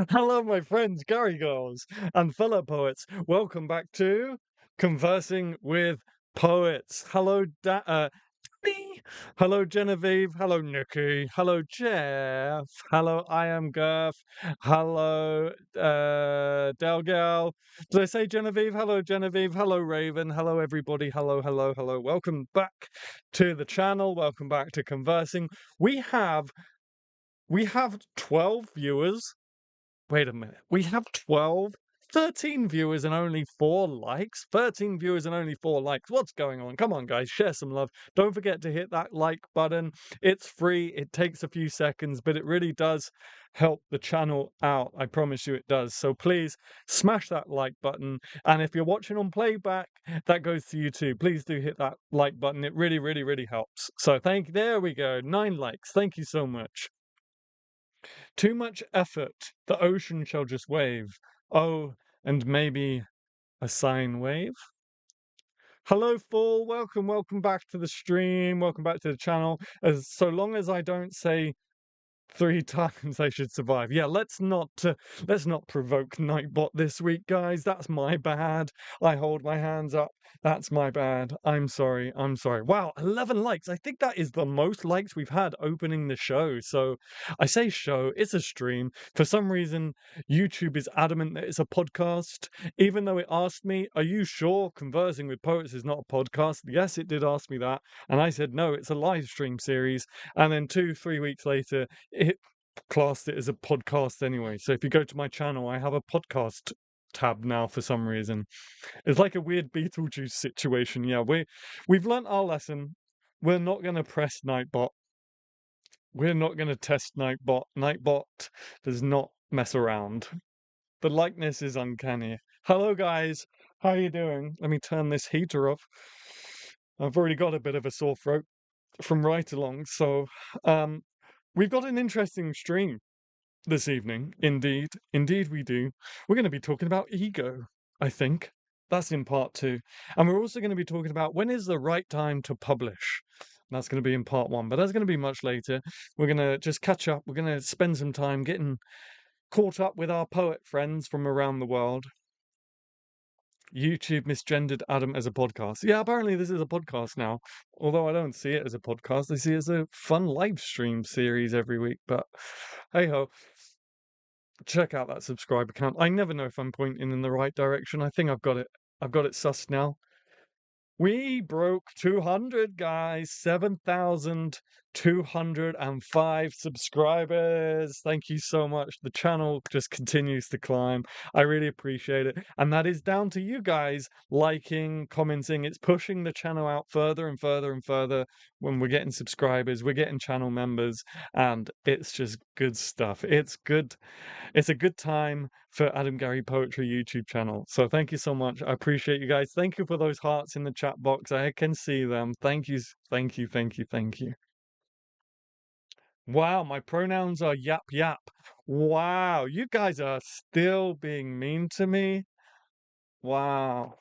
Hello, my friends, Gary Girls, and fellow poets. Welcome back to Conversing with Poets. Hello, me. Hello, Genevieve. Hello, Nikki. Hello, Jeff. Hello, I am Girth. Hello, Delgal. Did I say Genevieve? Hello, Genevieve. Hello, Raven. Hello, everybody. Hello, hello, hello. Welcome back to the channel. Welcome back to Conversing. We have 12 viewers. Wait a minute. We have 12, 13 viewers and only 4 likes. 13 viewers and only 4 likes. What's going on? Come on, guys. Share some love. Don't forget to hit that like button. It's free. It takes a few seconds, but it really does help the channel out. I promise you it does. So please smash that like button. And if you're watching on playback, that goes to you too. Please do hit that like button. It really, really, really helps. So there we go. 9 likes. Thank you so much. Too much effort, the ocean shall just wave. Oh, and maybe a sine wave? Hello, Fall. Welcome back to the stream. Welcome back to the channel. As so long as I don't say 3 times I should survive. Yeah, let's not provoke Nightbot this week, guys. That's my bad. I hold my hands up. That's my bad. I'm sorry. I'm sorry. Wow, 11 likes. I think that is the most likes we've had opening the show. So I say show, it's a stream. For some reason, YouTube is adamant that it's a podcast. Even though it asked me, are you sure Conversing with Poets is not a podcast? Yes, it did ask me that. And I said, no, it's a live stream series. And then 2-3 weeks later, it classed it as a podcast anyway. So if you go to my channel, I have a podcast tab now for some reason. It's like a weird Beetlejuice situation. Yeah, we've learnt our lesson. We're not going to press Nightbot. We're not going to test Nightbot. Nightbot does not mess around. The likeness is uncanny. Hello, guys. How are you doing? Let me turn this heater off. I've already got a bit of a sore throat from right along, so we've got an interesting stream this evening. Indeed we do. We're going to be talking about ego, I think. That's in part 2. And we're also going to be talking about when is the right time to publish. That's going to be in part 1, but that's going to be much later. We're going to just catch up. We're going to spend some time getting caught up with our poet friends from around the world. YouTube misgendered Adam as a podcast. Yeah, apparently this is a podcast now. Although I don't see it as a podcast, I see it as a fun live stream series every week. But hey ho, check out that subscribe account. I never know if I'm pointing in the right direction. I think I've got it. I've got it sussed now. We broke 200, guys. 7,205 subscribers. Thank you so much. The channel just continues to climb. I really appreciate it. And that is down to you guys liking, commenting. It's pushing the channel out further and further and further when we're getting subscribers, we're getting channel members, and it's just good stuff. It's good. It's a good time for Adam Gary Poetry YouTube channel. So thank you so much. I appreciate you guys. Thank you for those hearts in the chat box. I can see them. Thank you, thank you, thank you, thank you. Wow, my pronouns are yap yap. Wow, you guys are still being mean to me. Wow.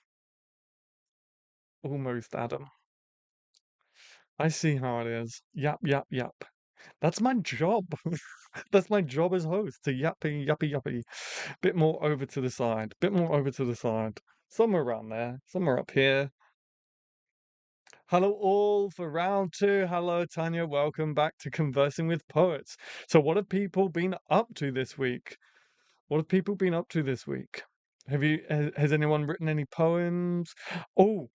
Almost Adam. I see how it is. Yap yap yap. That's my job. That's my job as host, to yappy, yappy, yappy. Bit more over to the side. Bit more over to the side. Somewhere around there. Somewhere up here. Hello all for round 2. Hello, Tanya. Welcome back to Conversing with Poets. So what have people been up to this week? What have people been up to this week? Has anyone written any poems? Oh,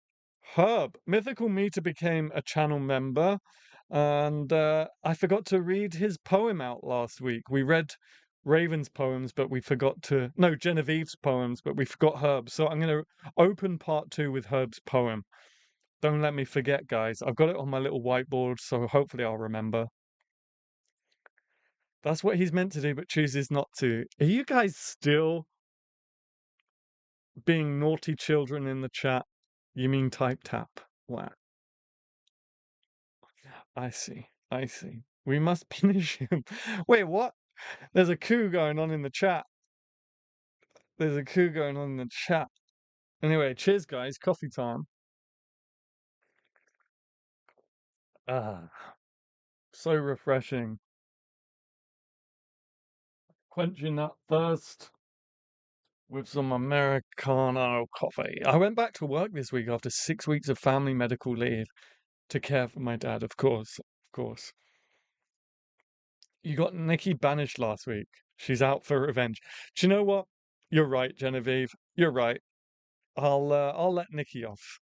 Herb. Mythical Meter became a channel member. And I forgot to read his poem out last week. We read Raven's poems, but we forgot to... No, Genevieve's poems, but we forgot Herb's. So I'm going to open part 2 with Herb's poem. Don't let me forget, guys. I've got it on my little whiteboard, so hopefully I'll remember. That's what he's meant to do, but chooses not to. Are you guys still being naughty children in the chat? You mean type tap? Wow. I see. I see. We must punish him. Wait, what? There's a coup going on in the chat. There's a coup going on in the chat. Anyway, cheers, guys. Coffee time. Ah, so refreshing. quenching that thirst with some Americano coffee. I went back to work this week after 6 weeks of family medical leave to care for my dad, of course. Of course. You got Nikki banished last week. She's out for revenge. Do you know what? You're right, Genevieve. You're right. I'll let Nikki off.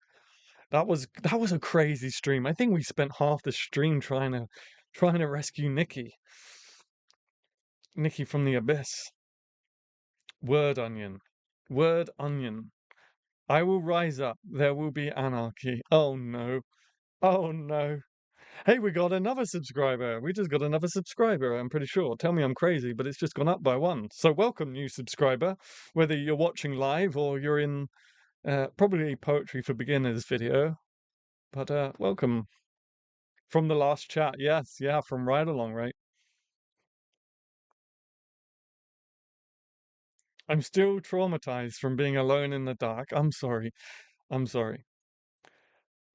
That was a crazy stream. I think we spent half the stream trying to rescue Nikki. Nikki from the abyss. Word onion. Word onion. I will rise up. There will be anarchy. Oh no. Oh no. Hey, we got another subscriber. We just got another subscriber, I'm pretty sure. Tell me I'm crazy, but it's just gone up by one. So welcome, new subscriber. Whether you're watching live or you're in probably Poetry for Beginners video. But welcome. From the last chat. Yes, yeah, from Ride Along, right? I'm still traumatized from being alone in the dark. I'm sorry. I'm sorry.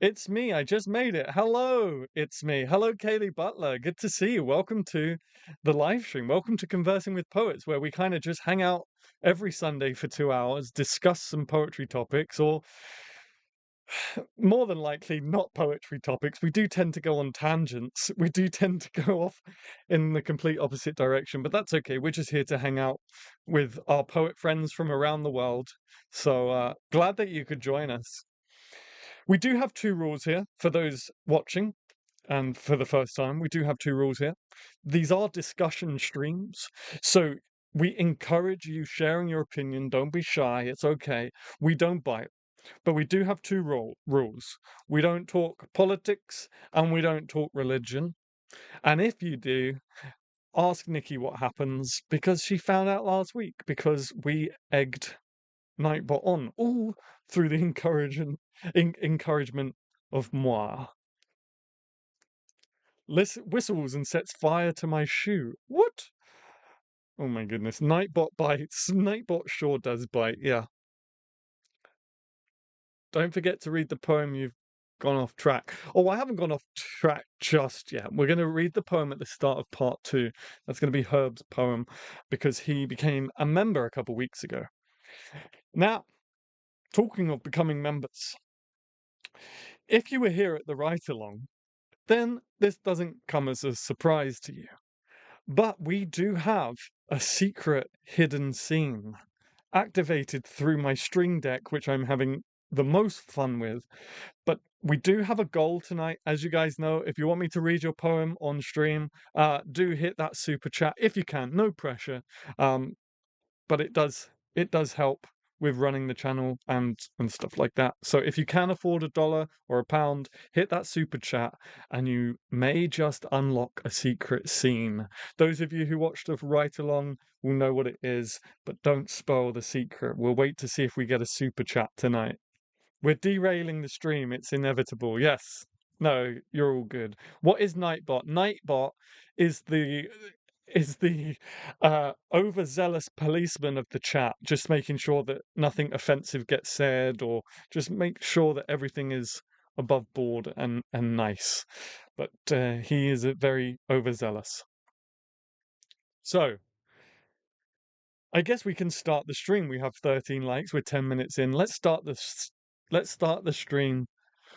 It's me. I just made it. Hello. It's me. Hello, Kaylee Butler. Good to see you. Welcome to the live stream. Welcome to Conversing with Poets, where we kind of just hang out every Sunday for 2 hours, discuss some poetry topics, or more than likely not poetry topics. We do tend to go on tangents. We do tend to go off in the complete opposite direction, but that's okay. We're just here to hang out with our poet friends from around the world. So glad that you could join us. We do have two rules here for those watching, and for the first time, we do have two rules here. These are discussion streams, so we encourage you sharing your opinion. Don't be shy. It's okay. We don't bite. But we do have two rules. We don't talk politics and we don't talk religion. And if you do, ask Nikki what happens because she found out last week because we egged Nightbot on all through the encouragement of moi. Whistles and sets fire to my shoe. What? Oh my goodness. Nightbot bites. Nightbot sure does bite, yeah. Don't forget to read the poem you've gone off track. Oh, I haven't gone off track just yet. We're going to read the poem at the start of part 2. That's going to be Herb's poem because he became a member a couple weeks ago. Now, talking of becoming members, if you were here at the write along, then this doesn't come as a surprise to you. But we do have a secret hidden scene activated through my string deck, which I'm having the most fun with. But we do have a goal tonight, as you guys know. If you want me to read your poem on stream, do hit that super chat if you can. No pressure, but it does help with running the channel and stuff like that. So if you can afford $1 or £1, hit that super chat, and you may just unlock a secret scene. Those of you who watched the write along will know what it is, but don't spoil the secret. We'll wait to see if we get a super chat tonight. We're derailing the stream. It's inevitable. Yes. No, you're all good. What is Nightbot? Nightbot is the overzealous policeman of the chat, just making sure that nothing offensive gets said, or just make sure that everything is above board and nice. But he is a very overzealous. So I guess we can start the stream. We have 13 likes. We're 10 minutes in. Let's start the stream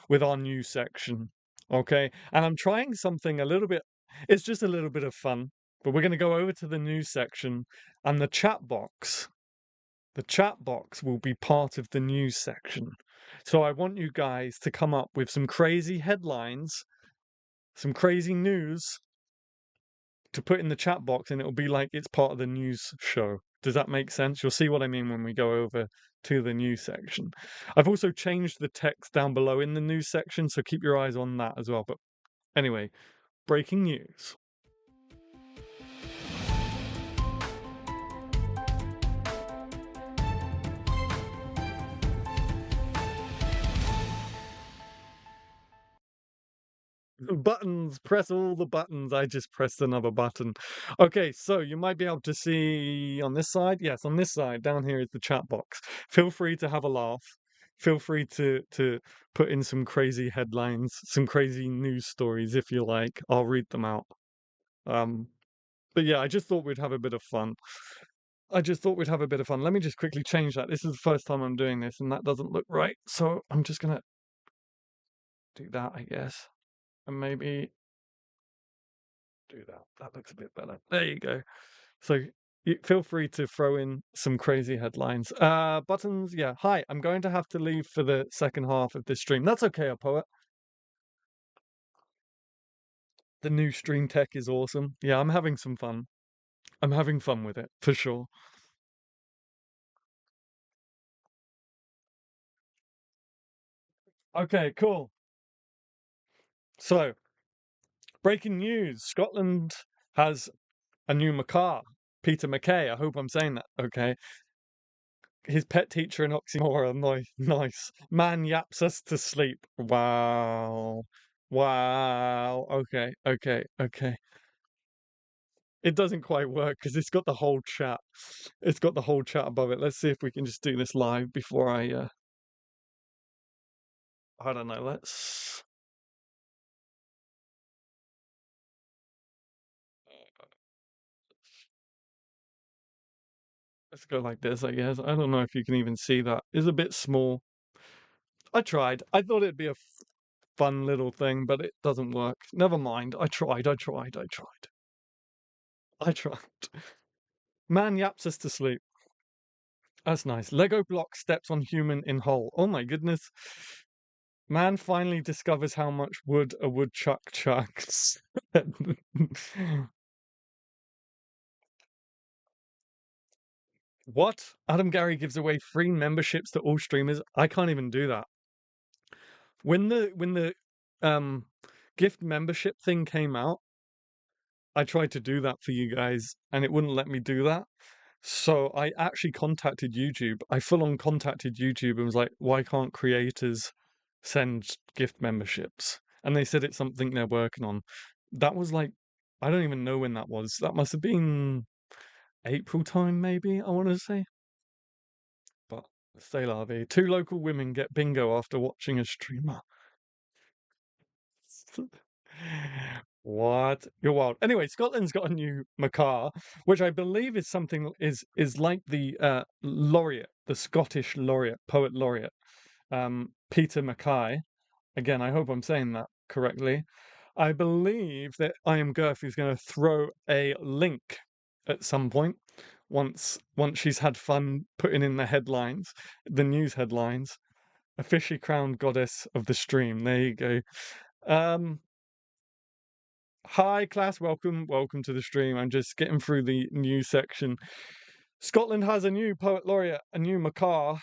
with our news section. Okay? And I'm trying something a little bit, it's just a little bit of fun, but we're going to go over to the news section, and the chat box will be part of the news section. So I want you guys to come up with some crazy headlines, some crazy news to put in the chat box, and it'll be like it's part of the news show. Does that make sense? You'll see what I mean when we go over to the news section. I've also changed the text down below in the news section, so keep your eyes on that as well. But anyway, breaking news. Buttons, press all the buttons. I just pressed another button. Okay, so you might be able to see on this side. Yes, on this side, down here is the chat box. Feel free to have a laugh. Feel free to put in some crazy headlines, some crazy news stories if you like. I'll read them out. But yeah, I just thought we'd have a bit of fun. I just thought we'd have a bit of fun. Let me just quickly change that. This is the first time I'm doing this, and that doesn't look right. So I'm just gonna do that, I guess, and maybe do that. That looks a bit better. There you go. So feel free to throw in some crazy headlines. Buttons, yeah. Hi, I'm going to have to leave for the second half of this stream. That's okay, a poet. The new stream tech is awesome. Yeah, I'm having some fun. I'm having fun with it, for sure. Okay, cool. So, breaking news. Scotland has a new Makar, Peter McKay. I hope I'm saying that okay. His pet teacher and oxymoron. Nice. Man yaps us to sleep. Wow. Wow. Okay, okay, okay. It doesn't quite work because it's got the whole chat. It's got the whole chat above it. Let's see if we can just do this live before I don't know, let's go like this, I guess. I don't know if you can even see that. It's a bit small. I tried. I thought it'd be a fun little thing, but it doesn't work. Never mind. I tried. Man yaps us to sleep. That's nice. Lego block steps on human in hole. Oh my goodness. Man finally discovers how much wood a woodchuck chucks. What? Adam Gary gives away free memberships to all streamers. I can't even do that. When the um gift membership thing came out, I tried to do that for you guys and it wouldn't let me do that. So I actually contacted YouTube. I full on contacted YouTube and was like, why can't creators send gift memberships? And they said it's something they're working on. That was like, I don't even know when that was. That must have been April time, maybe, I want to say. But stay la vie. Two local women get bingo after watching a streamer. What? You're wild. Anyway, Scotland's got a new Makar, which I believe is something is like the laureate, the Scottish laureate, poet laureate, Peter Mackay. Again, I hope I'm saying that correctly. I believe that I Am Girth is going to throw a link at some point once she's had fun putting in the headlines, the news headlines. Officially crowned goddess of the stream. There you go. Um, Hi, class. Welcome to the stream. I'm just getting through the news section. Scotland has a new poet laureate, a new Makar,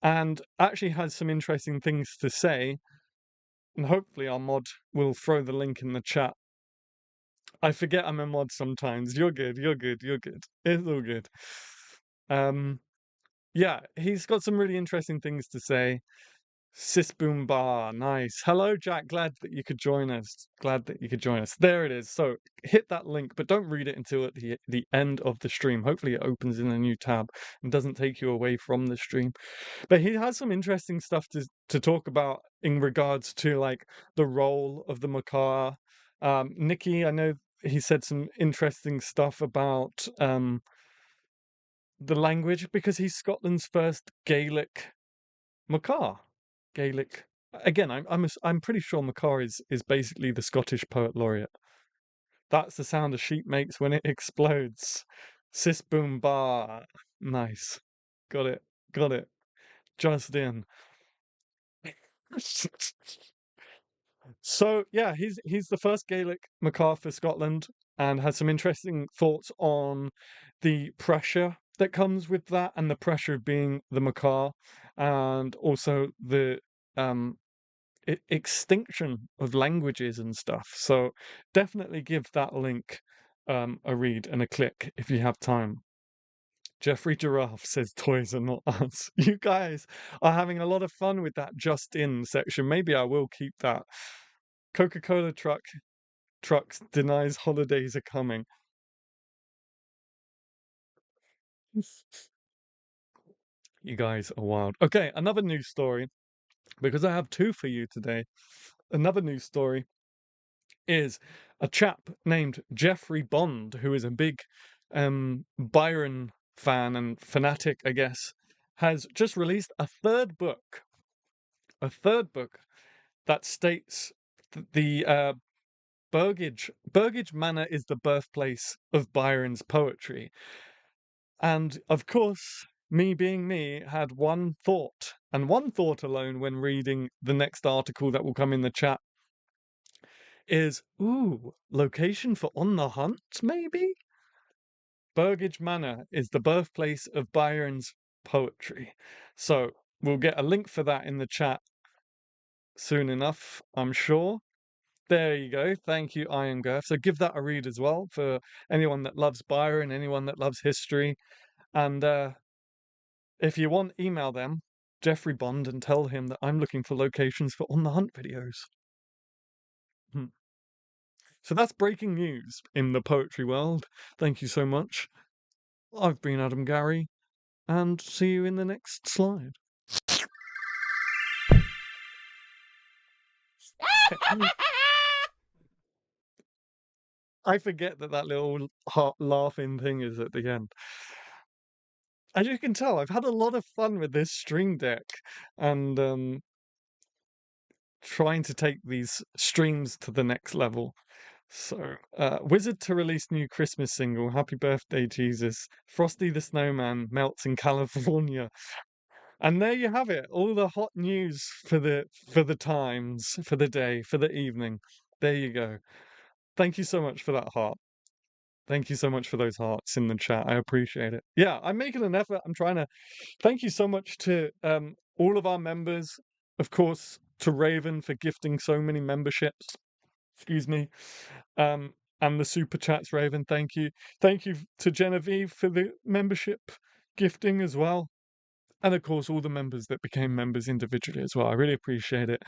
and actually has some interesting things to say. And hopefully, our mod will throw the link in the chat. I forget I'm a mod sometimes. You're good. You're good. You're good. It's all good. Yeah, he's got some really interesting things to say. Sis Boom Bar, nice. Hello, Jack. Glad that you could join us. Glad that you could join us. There it is. So hit that link, but don't read it until at the end of the stream. Hopefully, it opens in a new tab and doesn't take you away from the stream. But he has some interesting stuff to talk about in regards to like the role of the Makar. Nikki, I know he said some interesting stuff about the language because he's Scotland's first Gaelic Makar. Gaelic. Again, I'm pretty sure Makar is basically the Scottish poet laureate. That's the sound a sheep makes when it explodes. Sis boom bar. Nice. Got it. Got it. Just in. So yeah, he's the first Gaelic Makar for Scotland and has some interesting thoughts on the pressure that comes with that and the pressure of being the Makar and also the um extinction of languages and stuff. So definitely give that link a read and a click if you have time. Jeffrey Giraffe says toys are not us. You guys are having a lot of fun with that just in section. Maybe I will keep that. Coca-Cola trucks denies holidays are coming. You guys are wild. Okay, another news story because I have two for you today. Another news story is a chap named Jeffrey Bond, who is a big Byron fan and fanatic, I guess, has just released a third book that states the Burgage Manor is the birthplace of Byron's poetry. And of course, me being me, had one thought, and one thought alone when reading the next article that will come in the chat is, ooh, location for On the Hunt, maybe? Burgage Manor is the birthplace of Byron's poetry. So we'll get a link for that in the chat soon enough, I'm sure. There you go. Thank you, Iron Girth. So give that a read as well for anyone that loves Byron, anyone that loves history. And if you want, email them, Jeffrey Bond, and tell him that I'm looking for locations for On the Hunt videos. So that's breaking news in the poetry world. Thank you so much. I've been Adam Gary, and see you in the next slide. I forget that little heart laughing thing is at the end. As you can tell, I've had a lot of fun with this stream deck and trying to take these streams to the next level. So, Wizard to release new Christmas single, Happy Birthday Jesus. Frosty the Snowman melts in California. And there you have it, all the hot news for the times, for the day, for the evening. There you go. Thank you so much for that heart. Thank you so much for those hearts in the chat. I appreciate it. Yeah, I'm making an effort. I'm trying to thank you so much to all of our members, of course, to Raven for gifting so many memberships. Excuse me. And the super chats, Raven. Thank you. Thank you to Genevieve for the membership gifting as well. And of course, all the members that became members individually as well. I really appreciate it.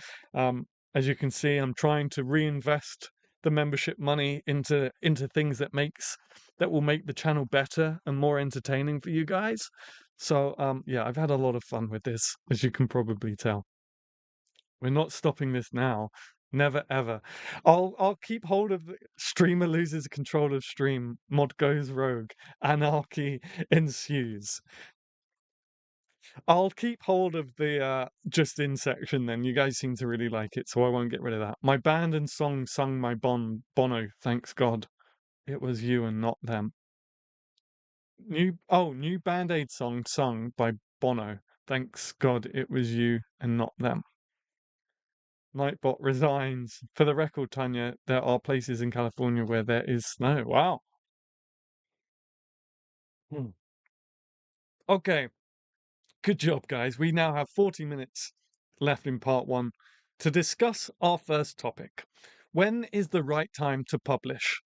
As you can see, I'm trying to reinvest the membership money into things that will make the channel better and more entertaining for you guys. So yeah, I've had a lot of fun with this, as you can probably tell. We're not stopping this now. Never ever. I'll keep hold of the streamer loses control of stream, mod goes rogue, anarchy ensues. I'll keep hold of the just in section then. You guys seem to really like it, so I won't get rid of that. My band and song sung my Bono, thanks God. It was you and not them. New Band-Aid song sung by Bono. Thanks God it was you and not them. Nightbot resigns. For the record, Tanya, there are places in California where there is snow. Wow. Okay. Good job, guys. We now have 40 minutes left in part one to discuss our first topic. When is the right time to publish?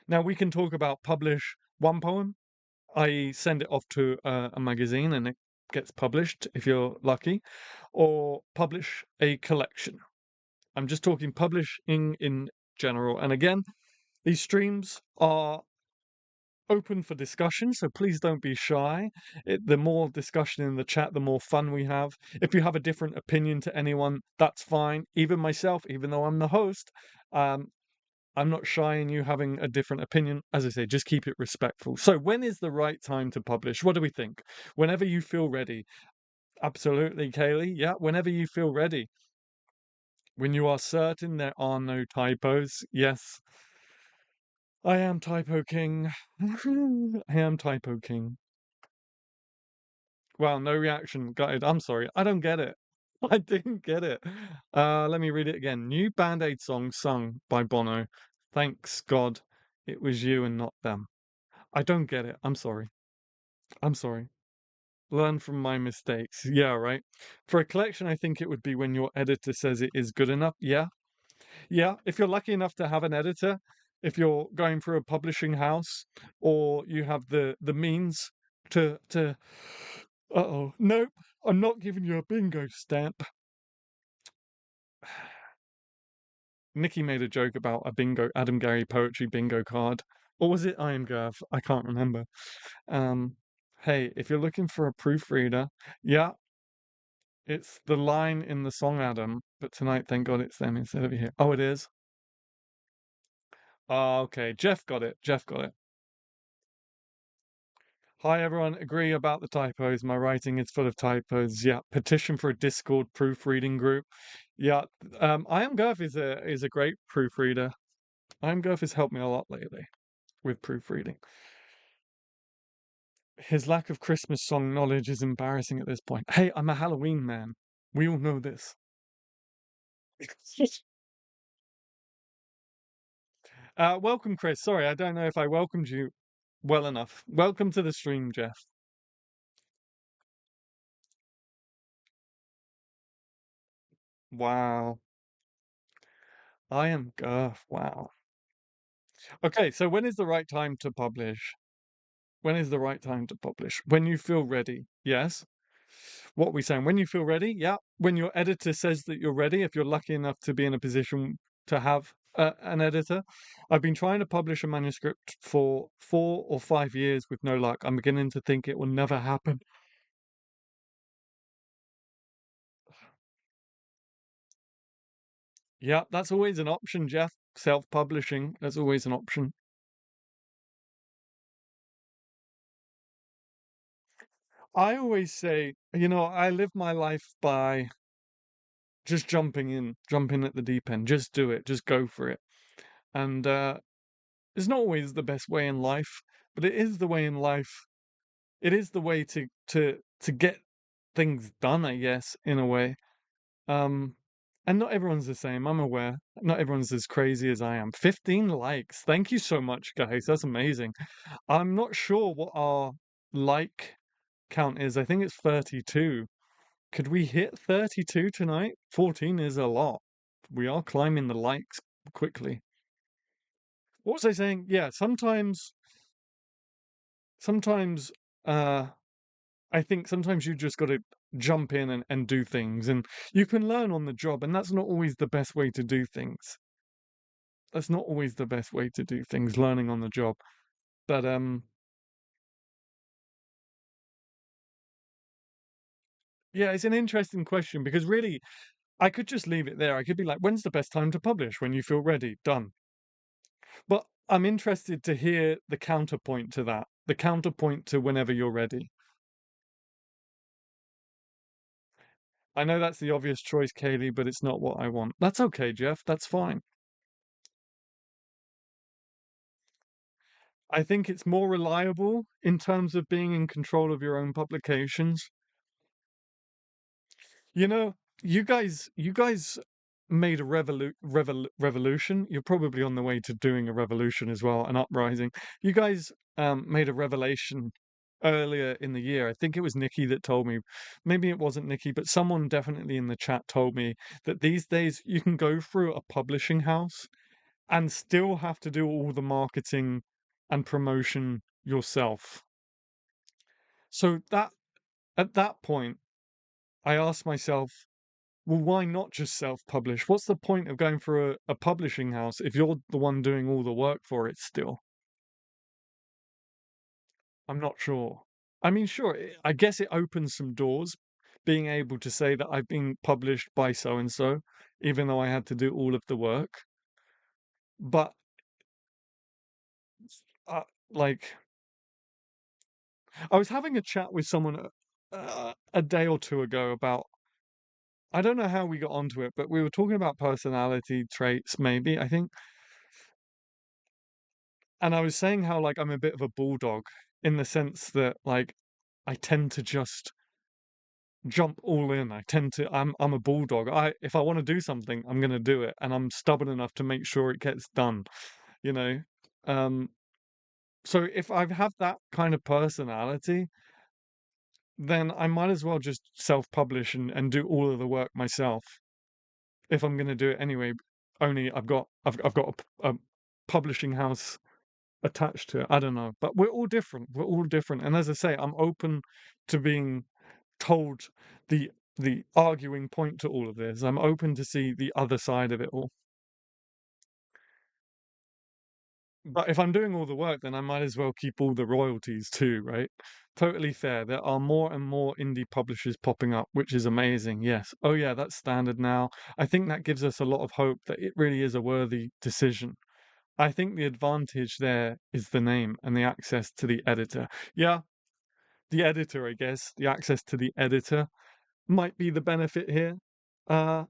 Now, we can talk about publish one poem, i.e., send it off to a magazine and it gets published if you're lucky, or publish a collection. I'm just talking publishing in general. And again, these streams are open for discussion, so please don't be shy. The more discussion in the chat, the more fun we have. If you have a different opinion to anyone, that's fine. Even myself, even though I'm the host, I'm not shy in you having a different opinion. As I say, just keep it respectful. So when is the right time to publish? What do we think? Whenever you feel ready. Absolutely, Kaylee. Yeah, whenever you feel ready. When you are certain there are no typos. Yes, I am Typo King. I am Typo King. Wow, no reaction. Gutted. I'm sorry. I don't get it. I didn't get it. Let me read it again. New Band-Aid song sung by Bono. Thanks God it was you and not them. I don't get it. I'm sorry. I'm sorry. Learn from my mistakes. Yeah, right. For a collection, I think it would be when your editor says it is good enough. Yeah. Yeah. If you're lucky enough to have an editor, if you're going through a publishing house or you have the means to uh-oh. Nope. I'm not giving you a bingo stamp. Nikki made a joke about a bingo Adam Gary poetry bingo card. Or was it Iron Girth? I can't remember. Hey, if you're looking for a proofreader, yeah, it's the line in the song Adam, but tonight, thank God it's them instead of here. Oh, it is? Ah, okay. Jeff got it. Jeff got it. Hi everyone. Agree about the typos. My writing is full of typos. Yeah. Petition for a Discord proofreading group. Yeah. I am Gurf is a great proofreader. I am Gurf has helped me a lot lately with proofreading. His lack of Christmas song knowledge is embarrassing at this point. Hey, I'm a Halloween man. We all know this. Welcome, Chris. Sorry, I don't know if I welcomed you well enough. Welcome to the stream, Jeff. Wow. I am Gurf. Wow. Okay, so when is the right time to publish? When is the right time to publish? When you feel ready. Yes. What are we saying? When you feel ready? Yeah. When your editor says that you're ready, if you're lucky enough to be in a position to have an editor. I've been trying to publish a manuscript for 4 or 5 years with no luck. I'm beginning to think it will never happen. Yeah, that's always an option, Jeff. Self-publishing, that's always an option. I always say, I live my life by just jumping at the deep end. Just do it, just go for it. And it's not always the best way in life, but it is the way in life. It is the way to get things done, I guess, in a way. Um, and not everyone's the same. I'm aware. Not everyone's as crazy as I am. 15 likes. Thank you so much, guys. That's amazing. I'm not sure what our like count is. I think it's 32. Could we hit 32 tonight? 14 is a lot. We are climbing the likes quickly. What was I saying? Yeah, sometimes, uh, I think sometimes you just got to jump in and do things, and you can learn on the job, and that's not always the best way to do things. That's not always the best way to do things, learning on the job. But yeah, it's an interesting question because really, I could just leave it there. I could be like, when's the best time to publish? When you feel ready, done. But I'm interested to hear the counterpoint to that, the counterpoint to whenever you're ready. I know that's the obvious choice, Kaylee, but it's not what I want. That's okay, Jeff. That's fine. I think it's more reliable in terms of being in control of your own publications. You know, you guys made a revolution. You're probably on the way to doing a revolution as well, an uprising. You guys made a revelation earlier in the year. I think it was Nikki that told me. Maybe it wasn't Nikki, but someone definitely in the chat told me that these days you can go through a publishing house and still have to do all the marketing and promotion yourself. So that at that point, I asked myself, well, why not just self-publish? What's the point of going for a publishing house if you're the one doing all the work for it still? I'm not sure. I mean, sure, I guess it opens some doors, being able to say that I've been published by so and so, even though I had to do all of the work. But uh, like, I was having a chat with someone a day or two ago about, I don't know how we got onto it, but we were talking about personality traits, maybe, I think. And I was saying how, like, I'm a bit of a bulldog in the sense that, like, I tend to just jump all in. I'm a bulldog. If I want to do something, I'm gonna do it, and I'm stubborn enough to make sure it gets done, you know? Um, so if I have that kind of personality, then I might as well just self-publish and do all of the work myself if I'm gonna do it anyway. Only I've got a publishing house attached to it. I don't know, but we're all different. We're all different, and as I say, I'm open to being told the the arguing point to all of this. I'm open to see the other side of it all. But if I'm doing all the work, then I might as well keep all the royalties too, right? Totally fair. There are more and more indie publishers popping up, which is amazing. Yes. Oh yeah, that's standard now. I think that gives us a lot of hope that it really is a worthy decision. I think the advantage there is the name and the access to the editor. Yeah, the editor, I guess, the access to the editor might be the benefit here. Uh,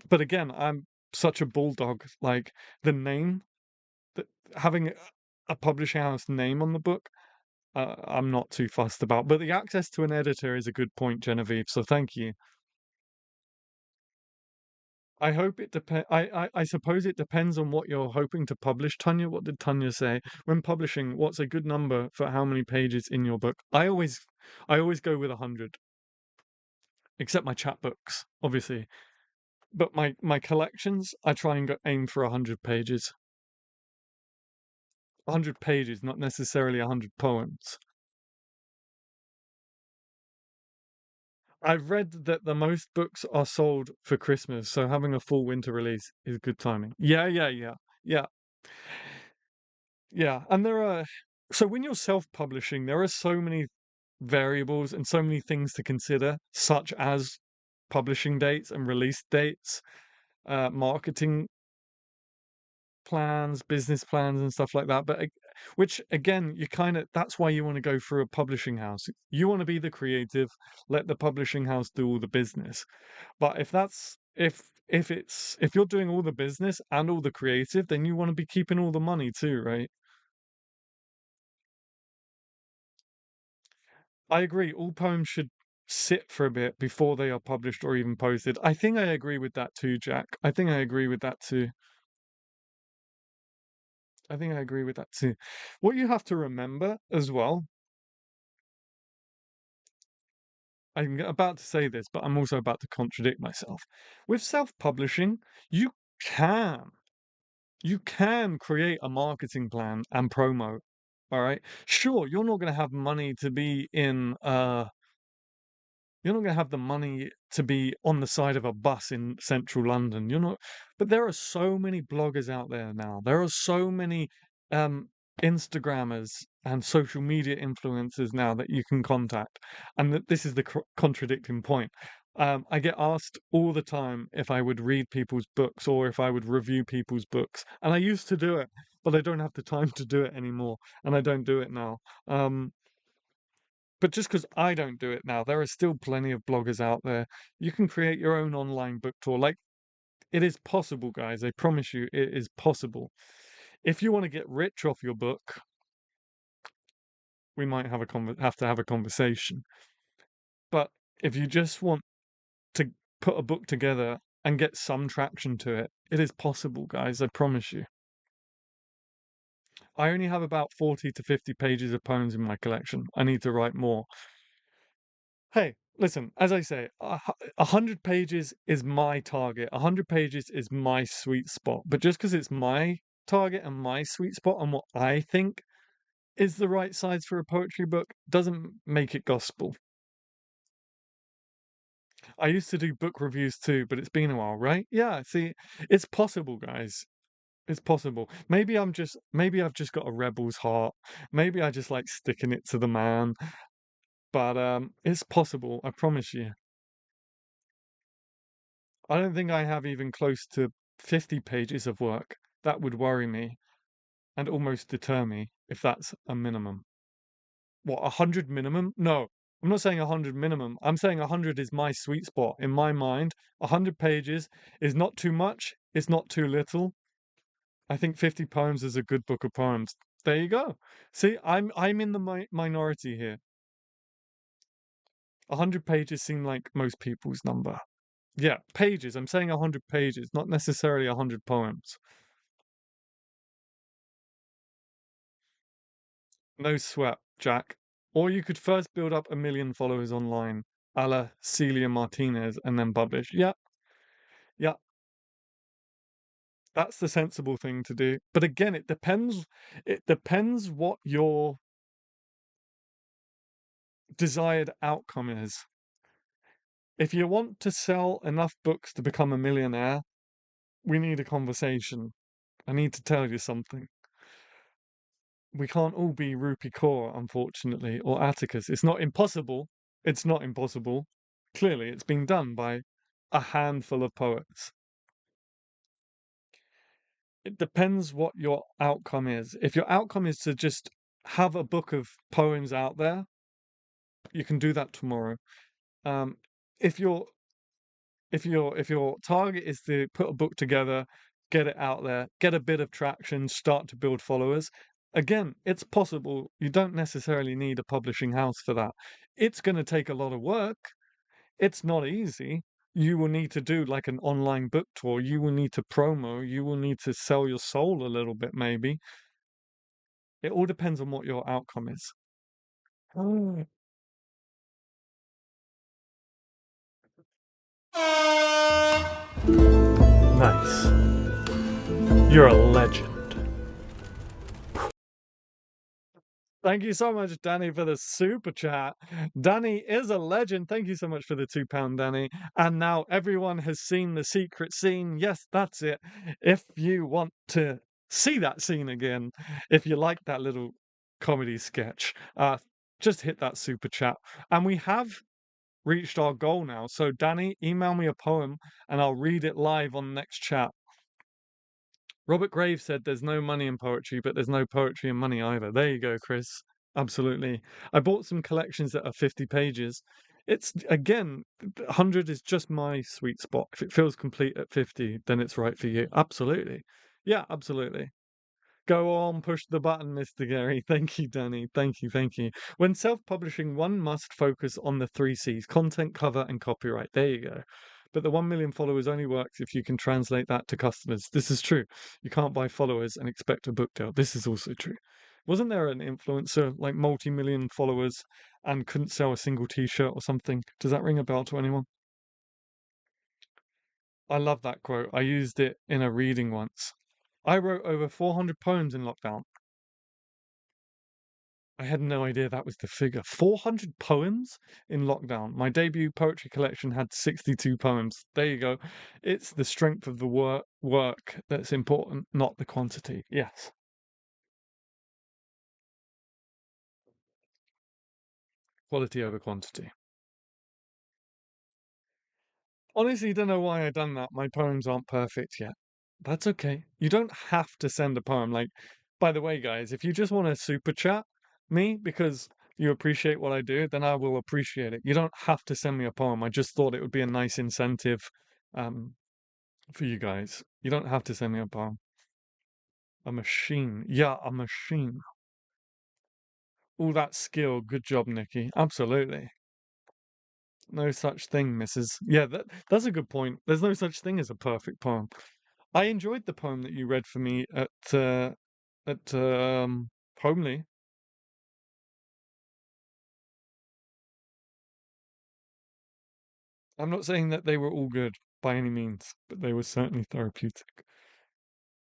but again, I'm such a bulldog. Like the name, that having a publishing house name on the book, I'm not too fussed about. But the access to an editor is a good point, Genevieve. So thank you. I hope it depends. I suppose it depends on what you're hoping to publish, Tanya. What did Tanya say? When publishing, what's a good number for how many pages in your book? I always go with 100, except my chapbooks, obviously. But my collections, I try and aim for 100 pages. 100 pages, not necessarily 100 poems. I've read that the most books are sold for Christmas, so having a full winter release is good timing. Yeah, yeah, yeah. Yeah, yeah. And so when you're self-publishing, there are so many variables and so many things to consider, such as publishing dates and release dates, marketing plans, business plans, and stuff like that. But which again, that's why you want to go through a publishing house. You want to be the creative, let the publishing house do all the business. But if you're doing all the business and all the creative, then you want to be keeping all the money too, right? I agree. All poems should sit for a bit before they are published or even posted. I think I agree with that too, Jack. I think I agree with that too. I think I agree with that too. What you have to remember as well, I'm about to say this, but I'm also about to contradict myself. With self-publishing, you can you can create a marketing plan and promo. All right. Sure, you're not going to have money to be in you're not going to have the money to be on the side of a bus in central London. You're not, but there are so many bloggers out there now. There are so many um, Instagrammers and social media influencers now that you can contact. And this is the contradicting point. I get asked all the time if I would read people's books or if I would review people's books. And I used to do it, but I don't have the time to do it anymore. And I don't do it now. But just because I don't do it now, there are still plenty of bloggers out there. You can create your own online book tour. Like, it is possible, guys. I promise you, it is possible. If you want to get rich off your book, we might have to have a conversation. But if you just want to put a book together and get some traction to it, it is possible, guys. I promise you. I only have about 40 to 50 pages of poems in my collection. I need to write more. Hey, listen, as I say, 100 pages is my target. 100 pages is my sweet spot. But just because it's my target and my sweet spot and what I think is the right size for a poetry book doesn't make it gospel. I used to do book reviews too, but it's been a while, right? Yeah, see, it's possible, guys. It's possible. Maybe I've just got a rebel's heart. Maybe I just like sticking it to the man. But it's possible, I promise you. I don't think I have even close to 50 pages of work. That would worry me and almost deter me if that's a minimum. What, 100 minimum? No, I'm not saying 100 minimum. I'm saying 100 is my sweet spot. In my mind, 100 pages is not too much, it's not too little. I think 50 poems is a good book of poems. There you go. See, I'm in the minority here. 100 pages seem like most people's number. Yeah, pages. I'm saying 100 pages, not necessarily 100 poems. No sweat, Jack. Or you could first build up 1 million followers online, a la Celia Martinez, and then publish. Yeah, yeah, that's the sensible thing to do. But again, it depends. It depends what your desired outcome is. If you want to sell enough books to become a millionaire, we need a conversation. I need to tell you something. We can't all be Rupi Kaur, unfortunately, or Atticus. It's not impossible. It's not impossible. Clearly, it's been done by a handful of poets. It depends what your outcome is. If your outcome is to just have a book of poems out there, you can do that tomorrow. Um, if your if your target is to put a book together, get it out there, get a bit of traction, start to build followers, again, it's possible. You don't necessarily need a publishing house for that. It's going to take a lot of work. It's not easy. You will need to do like an online book tour. You will need to promo. You will need to sell your soul a little bit, maybe. It all depends on what your outcome is. Oh. Nice. You're a legend. Thank you so much, Danny, for the super chat. Danny is a legend. Thank you so much for the £2, Danny. And now everyone has seen the secret scene. Yes, that's it. If you want to see that scene again, if you like that little comedy sketch, just hit that super chat. And we have reached our goal now. So, Danny, email me a poem and I'll read it live on the next chat. Robert Graves said there's no money in poetry, but there's no poetry in money either. There you go, Chris. Absolutely. I bought some collections that are 50 pages. It's, again, 100 is just my sweet spot. If it feels complete at 50, then it's right for you. Absolutely. Yeah, absolutely. Go on, push the button, Mr. Gary. Thank you, Danny. Thank you, thank you. When self-publishing, one must focus on the three C's: content, cover, and copyright. There you go. But the 1 million followers only works if you can translate that to customers. This is true. You can't buy followers and expect a book deal. This is also true. Wasn't there an influencer, like multi-million followers, and couldn't sell a single t-shirt or something? Does that ring a bell to anyone? I love that quote. I used it in a reading once. I wrote over 400 poems in lockdown. I had no idea that was the figure. 400 poems in lockdown. My debut poetry collection had 62 poems. There you go. It's the strength of the work that's important, not the quantity. Yes. Quality over quantity. Honestly, don't know why I done that. My poems aren't perfect yet. That's okay. You don't have to send a poem. Like, by the way, guys, if you just want to super chat me because you appreciate what I do, then I will appreciate it. You don't have to send me a poem. I just thought it would be a nice incentive um, for you guys. You don't have to send me a poem. A machine. Yeah, a machine. All that skill. Good job, Nikki. Absolutely. No such thing, Mrs. Yeah, that's a good point. There's no such thing as a perfect poem. I enjoyed the poem that you read for me at Homely. I'm not saying that they were all good by any means, but they were certainly therapeutic.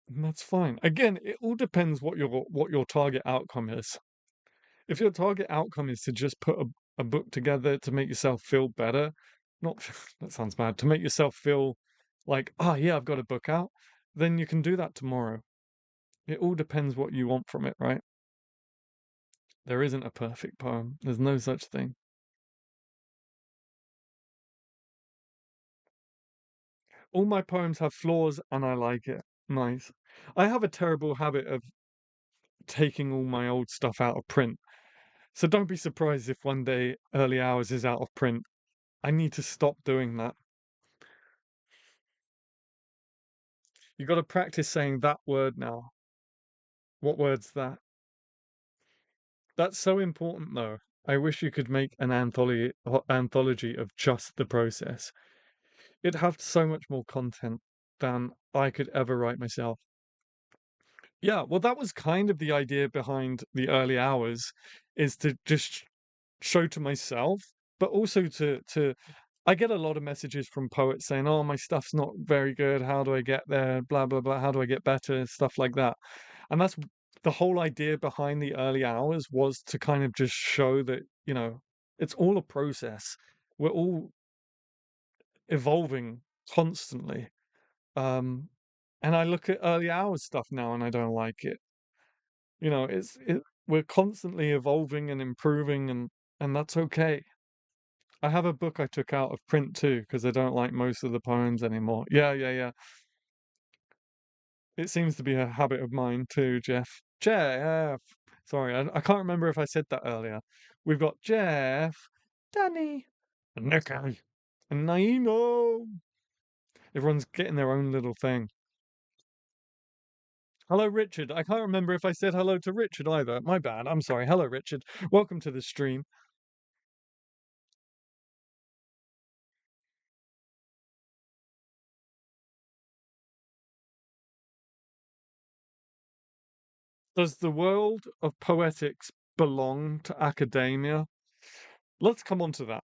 And that's fine. Again, it all depends what your target outcome is. If your target outcome is to just put a book together to make yourself feel better, not that sounds bad, to make yourself feel like, oh yeah, I've got a book out, then you can do that tomorrow. It all depends what you want from it, right? There isn't a perfect poem. There's no such thing. All my poems have flaws and I like it. Nice. I have a terrible habit of taking all my old stuff out of print. So don't be surprised if one day Early Hours is out of print. I need to stop doing that. You got to practice saying that word now. What word's that? That's so important though. I wish you could make an anthology of just the process. It'd have so much more content than I could ever write myself. Yeah, well, that was kind of the idea behind the early hours, is to just show to myself, but also to I get a lot of messages from poets saying, "Oh, my stuff's not very good. How do I get there? Blah blah blah. How do I get better?" Stuff like that. And that's the whole idea behind the early hours, was to kind of just show that, it's all a process. We're all evolving constantly. Um, and I look at early hours stuff now and I don't like it. We're constantly evolving and improving, and that's okay. I have a book I took out of print too because I don't like most of the poems anymore. Yeah, yeah, yeah. It seems to be a habit of mine too, Jeff. Jeff. Sorry, I can't remember if I said that earlier. We've got Jeff, Danny, and Nikki, and Naino. Everyone's getting their own little thing. Hello, Richard. I can't remember if I said hello to Richard either. My bad. I'm sorry. Hello, Richard. Welcome to the stream. Does the world of poetics belong to academia? Let's come on to that.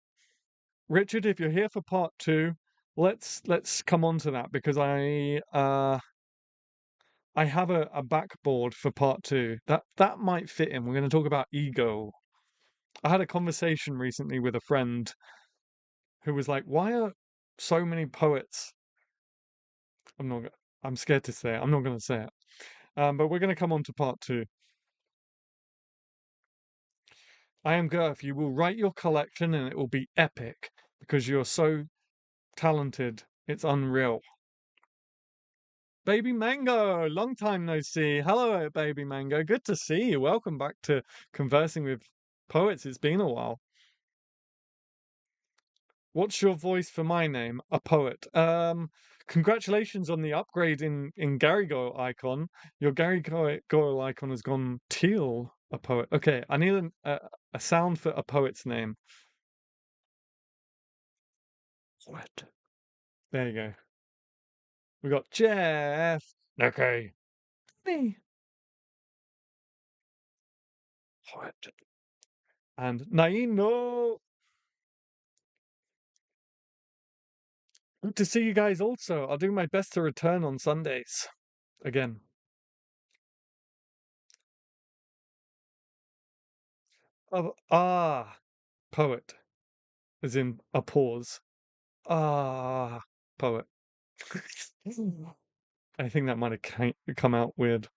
Richard, if you're here for part two, let's come on to that because I have a backboard for part two. That might fit in. We're going to talk about ego. I had a conversation recently with a friend who was like, "Why are so many poets?" I'm not. I'm scared to say it. I'm not going to say it. But we're going to come on to part two. I am Girth. You will write your collection and it will be epic because you're so talented. It's unreal. Baby Mango, long time no see. Hello, Baby Mango. Good to see you. Welcome back to Conversing with Poets. It's been a while. What's your voice for my name? A poet. Congratulations on the upgrade in Gargoyle icon. Your Gargoyle icon has gone teal. A poet. Okay, I need a sound for a poet's name. Poet. There you go. We got Jeff. Okay. Me. Poet. And Naino. Good to see you guys also. I'll do my best to return on Sundays. Again. Oh, poet. As in a pause. Poet. I think that might have come out weird.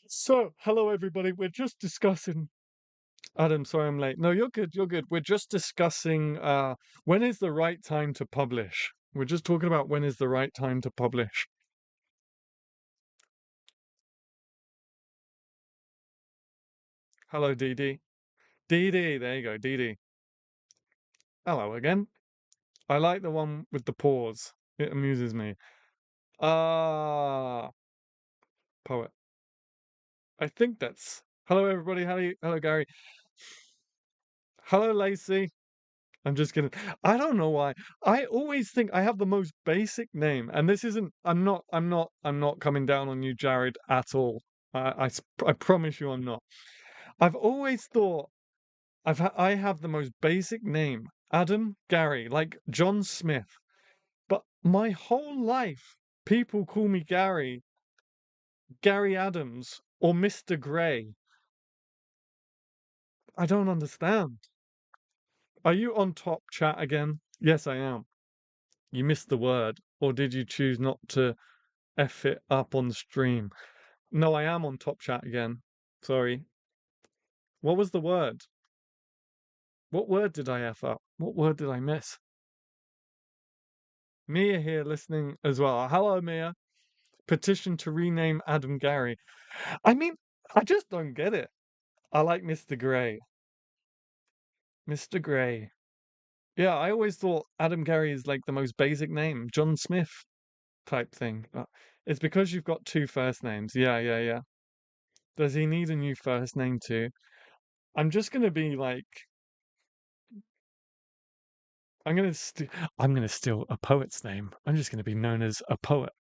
So, hello everybody. We're just discussing. Adam, sorry I'm late. No, you're good. You're good. We're just discussing when is the right time to publish. We're just talking about when is the right time to publish. Hello, Dee Dee. Dee Dee, there you go, Dee Dee. Hello again. I like the one with the pause. It amuses me. Ah, poet. I think that's. Hello, everybody. Hello, Gary. Hello, Lacey. I'm just gonna. I don't know why. I always think I have the most basic name, and this isn't. I'm not coming down on you, Jared, at all. I promise you, I'm not. I've always thought I have the most basic name, Adam Gary, like John Smith. But my whole life, people call me Gary, Gary Adams, or Mr. Gray. I don't understand. Are you on top chat again? Yes, I am. You missed the word, or did you choose not to F it up on stream? No, I am on top chat again. Sorry. What was the word? What word did I F up? What word did I miss? Mia here listening as well. Hello, Mia. Petition to rename Adam Gary. I mean, I just don't get it. I like Mr. Gray. Mr. Gray. Yeah, I always thought Adam Gary is like the most basic name, John Smith type thing. It's because you've got two first names. Yeah, yeah, yeah. Does he need a new first name too? I'm just gonna be like, I'm gonna st I'm gonna steal a poet's name. I'm just gonna be known as a poet.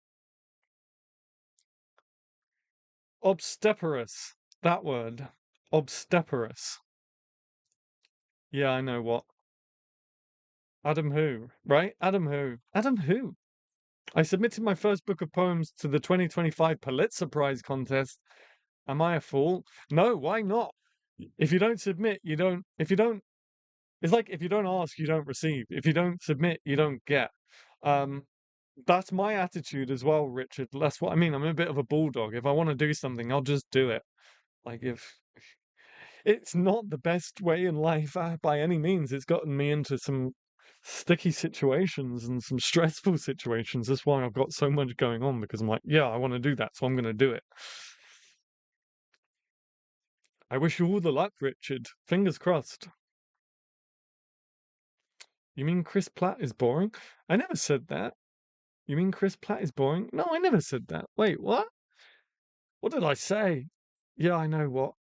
Obstreperous. That word. Obstreperous. Yeah, I know what. Adam who, right? Adam who? Adam who? I submitted my first book of poems to the 2025 Pulitzer Prize contest. Am I a fool? No, why not? If you don't submit, you don't. If you don't, it's like if you don't ask, you don't receive. If you don't submit, you don't get. Um, that's my attitude as well, Richard. That's what I mean. I'm a bit of a bulldog. If I want to do something, I'll just do it. Like if it's not the best way in life by any means. It's gotten me into some sticky situations and some stressful situations. That's why I've got so much going on because I'm like, yeah, I want to do that, so I'm going to do it. I wish you all the luck, Richard. Fingers crossed. You mean Chris Platt is boring? I never said that. You mean Chris Platt is boring? No, I never said that. Wait, what? What did I say? Yeah, I know what.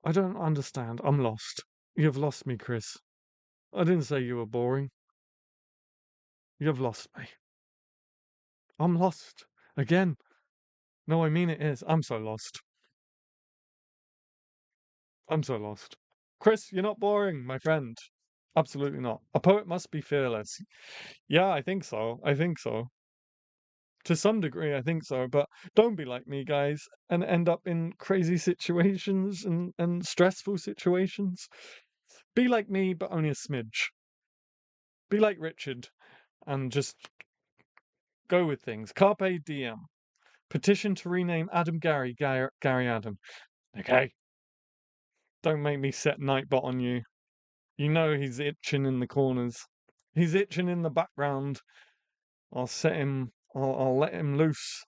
I don't understand. I'm lost. You've lost me, Chris. I didn't say you were boring. You've lost me. I'm lost. Again. No, I mean it is. I'm so lost. I'm so lost. Chris, you're not boring, my friend. Absolutely not. A poet must be fearless. Yeah, I think so. I think so. To some degree, I think so. But don't be like me, guys, and end up in crazy situations and stressful situations. Be like me, but only a smidge. Be like Richard and just go with things. Carpe diem. Petition to rename Adam Gary Adam. Okay. Don't make me set Nightbot on you. You know he's itching in the corners. He's itching in the background. I'll set him. I'll let him loose.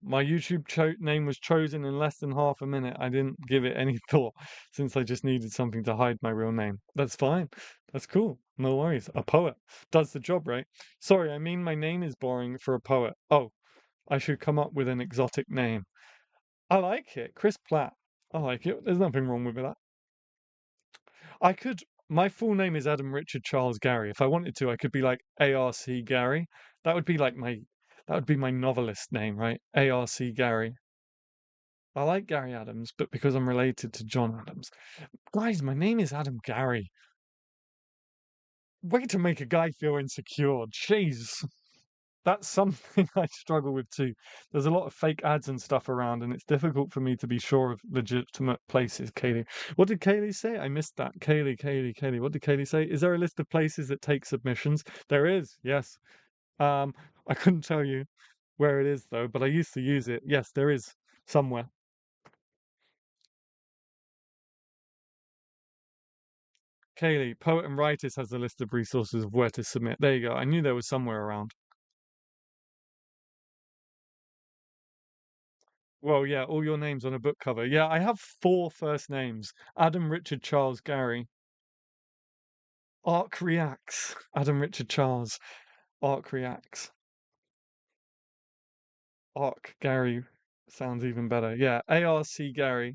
My YouTube name was chosen in less than half a minute. I didn't give it any thought since I just needed something to hide my real name. That's fine. That's cool. No worries. A poet does the job, right? Sorry, I mean my name is boring for a poet. Oh, I should come up with an exotic name. I like it. Chris Platt. I like it. There's nothing wrong with that. I could. My full name is Adam Richard Charles Gary. If I wanted to, I could be like ARC Gary. That would be like my. That would be my novelist name, right? ARC Gary. I like Gary Adams, but because I'm related to John Adams. Guys, my name is Adam Gary. Way to make a guy feel insecure. Jeez. That's something I struggle with too. There's a lot of fake ads and stuff around, and it's difficult for me to be sure of legitimate places. Kaylee, what did Kaylee say? I missed that. Kaylee. What did Kaylee say? Is there a list of places that take submissions? There is. Yes. I couldn't tell you where it is though, but I used to use it. Yes, there is somewhere. Kaylee, Poet and Writers has a list of resources of where to submit. There you go. I knew there was somewhere around. Well, yeah, all your names on a book cover. Yeah, I have 4 first names. Adam Richard Charles Gary. Arc reacts. Adam Richard Charles. Arc reacts. Arc Gary sounds even better. Yeah, ARC Gary.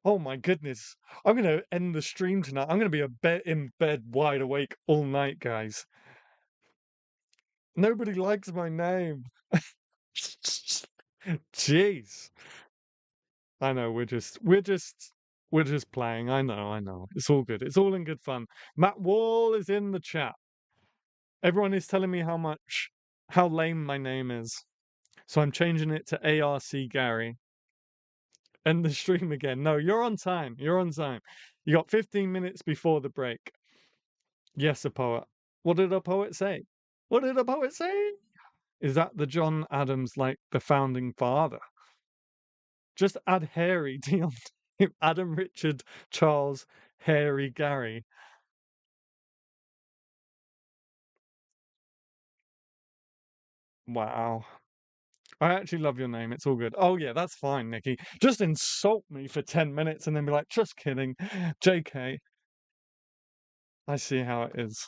Oh my goodness. I'm gonna end the stream tonight. I'm gonna be in bed wide awake all night, guys. Nobody likes my name. Jeez. I know we're just playing. I know. It's all good. It's all in good fun. Matt Wall is in the chat. Everyone is telling me how lame my name is. So I'm changing it to ARC Gary. End the stream again. No, you're on time. You're on time. You got 15 minutes before the break. Yes, a poet. What did a poet say? What did a poet say? Is that the John Adams, like the founding father? Just add Harry to your name. Adam Richard Charles Harry Gary. Wow. I actually love your name. It's all good. Oh yeah, that's fine, Nikki. Just insult me for 10 minutes and then be like, just kidding. JK. I see how it is.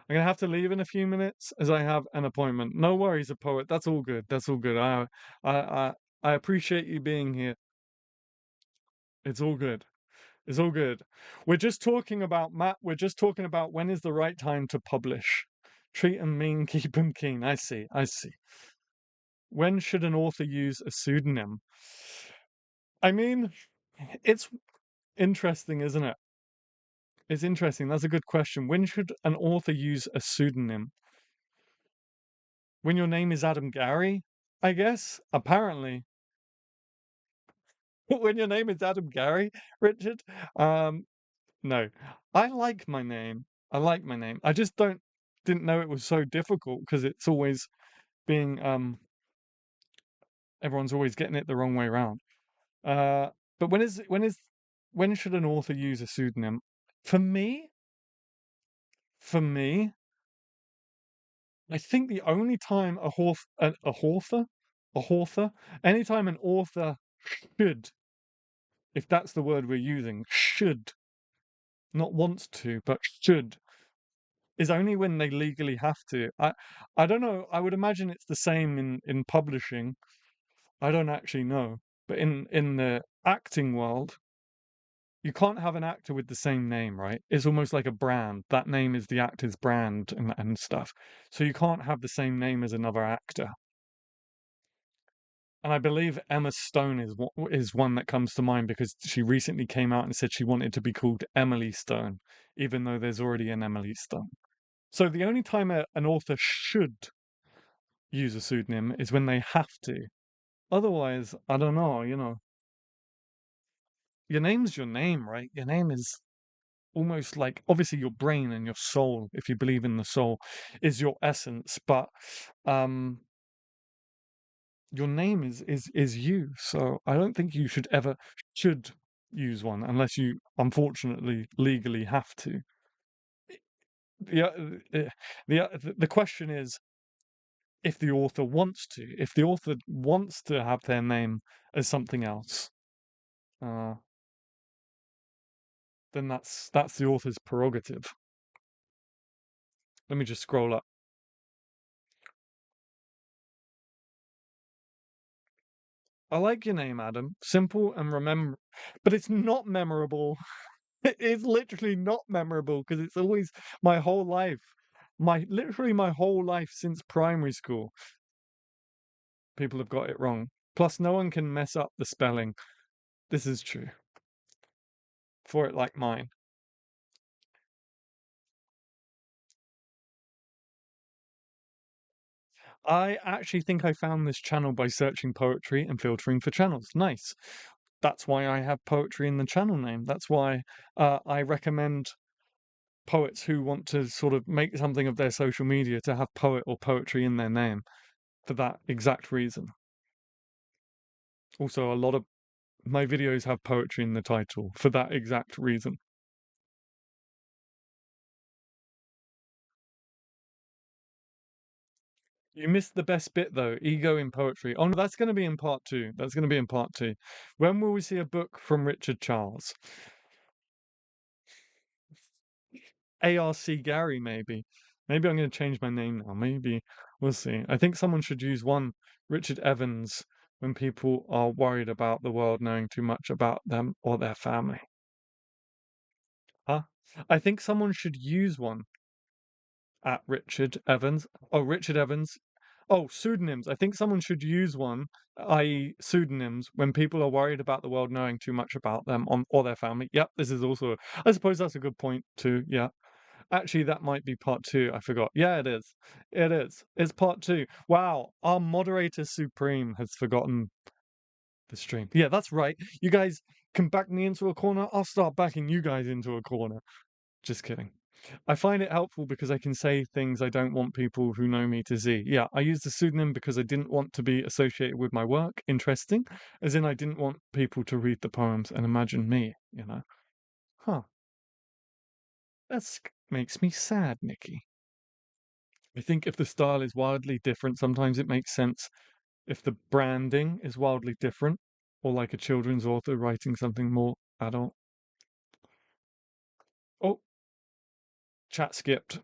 I'm gonna have to leave in a few minutes as I have an appointment. No worries, a poet. That's all good. That's all good. I I I appreciate you being here. It's all good. It's all good. We're just talking about Matt. We're just talking about when is the right time to publish. Treat 'em mean, keep 'em keen. I see. I see. When should an author use a pseudonym? I mean, it's interesting, isn't it? It's interesting. That's a good question. When should an author use a pseudonym? When your name is Adam Gary, I guess. Apparently, when your name is Adam Gary, Richard. No, I like my name. I like my name. I just didn't know it was so difficult because it's always being everyone's always getting it the wrong way around. Uh, but when should an author use a pseudonym? For me, for me, I think the only time anytime an author should, if that's the word we're using, should, not wants to, but should, is only when they legally have to. I don't know. I would imagine it's the same in publishing. I don't actually know, but in the acting world, you can't have an actor with the same name, right? It's almost like a brand. That name is the actor's brand and stuff. So you can't have the same name as another actor. And I believe Emma Stone is one that comes to mind because she recently came out and said she wanted to be called Emily Stone, even though there's already an Emily Stone. So the only time an author should use a pseudonym is when they have to. Otherwise, I don't know, your name's your name, right? Your name is almost like obviously your brain and your soul, if you believe in the soul, is your essence, but um your name is you. So I don't think you should use one unless you unfortunately legally have to. The the question is if the author wants to. If the author wants to have their name as something else, uh, then that's the author's prerogative. Let me just scroll up. I like your name, Adam. Simple and remember, but it's not memorable. It's literally not memorable because it's always my whole life, literally my whole life since primary school. People have got it wrong. Plus, no one can mess up the spelling. This is true. For it like mine. I actually think I found this channel by searching poetry and filtering for channels. Nice. That's why I have poetry in the channel name. That's why I recommend poets who want to sort of make something of their social media to have poet or poetry in their name for that exact reason. Also, a lot of my videos have poetry in the title for that exact reason. You missed the best bit though, ego in poetry. Oh no, that's going to be in part two. That's going to be in part two. When will we see a book from Richard Charles? ARC Gary, maybe. Maybe I'm going to change my name now. Maybe we'll see. I think someone should use one Richard Evans when people are worried about the world knowing too much about them or their family. Huh? I think someone should use one at Richard Evans. Oh, Richard Evans. Oh, pseudonyms. I think someone should use one, i.e., pseudonyms, when people are worried about the world knowing too much about them or their family. Yep, this is also. I suppose that's a good point too. Yeah. Actually, that might be part two. I forgot. Yeah, it is. It is. It's part two. Wow, our moderator supreme has forgotten the stream. Yeah, that's right. You guys can back me into a corner. I'll start backing you guys into a corner. Just kidding. I find it helpful because I can say things I don't want people who know me to see. Yeah, I used the pseudonym because I didn't want to be associated with my work. Interesting. As in, I didn't want people to read the poems and imagine me. Huh. That makes me sad, Nikki. I think if the style is wildly different, sometimes it makes sense if the branding is wildly different, or like a children's author writing something more adult. Oh, chat skipped.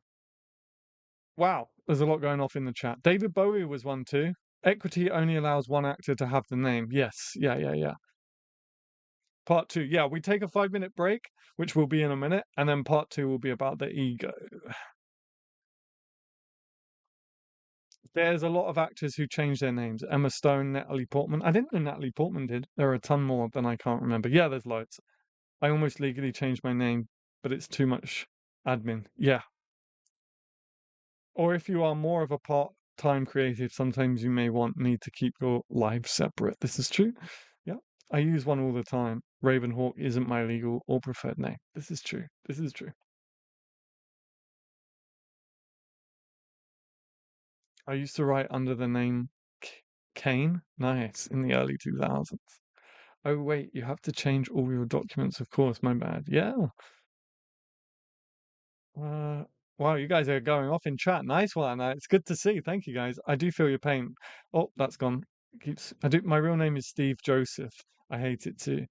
Wow, there's a lot going off in the chat. David Bowie was one too. Equity only allows one actor to have the name. Yes, yeah. Part two. Yeah, we take a 5 minute break, which will be in a minute, and then part two will be about the ego. There's a lot of actors who changed their names. Emma Stone, Natalie Portman. I didn't know Natalie Portman did. There are a ton more than I can't remember. Yeah, there's loads. I almost legally changed my name, but it's too much admin. Yeah. Or if you are more of a part-time creative, sometimes you may want me to keep your lives separate. This is true. Yeah. I use one all the time. Ravenhawk isn't my legal or preferred name. This is true. This is true. I used to write under the name Kane. Nice. In the early 2000s. Oh, wait, you have to change all your documents, of course, my bad. Yeah. Uh, wow, you guys are going off in chat. Nice one. It's good to see. Thank you, guys. I do feel your pain. Oh, that's gone. Keeps. I do. My real name is Steve Joseph. I hate it too.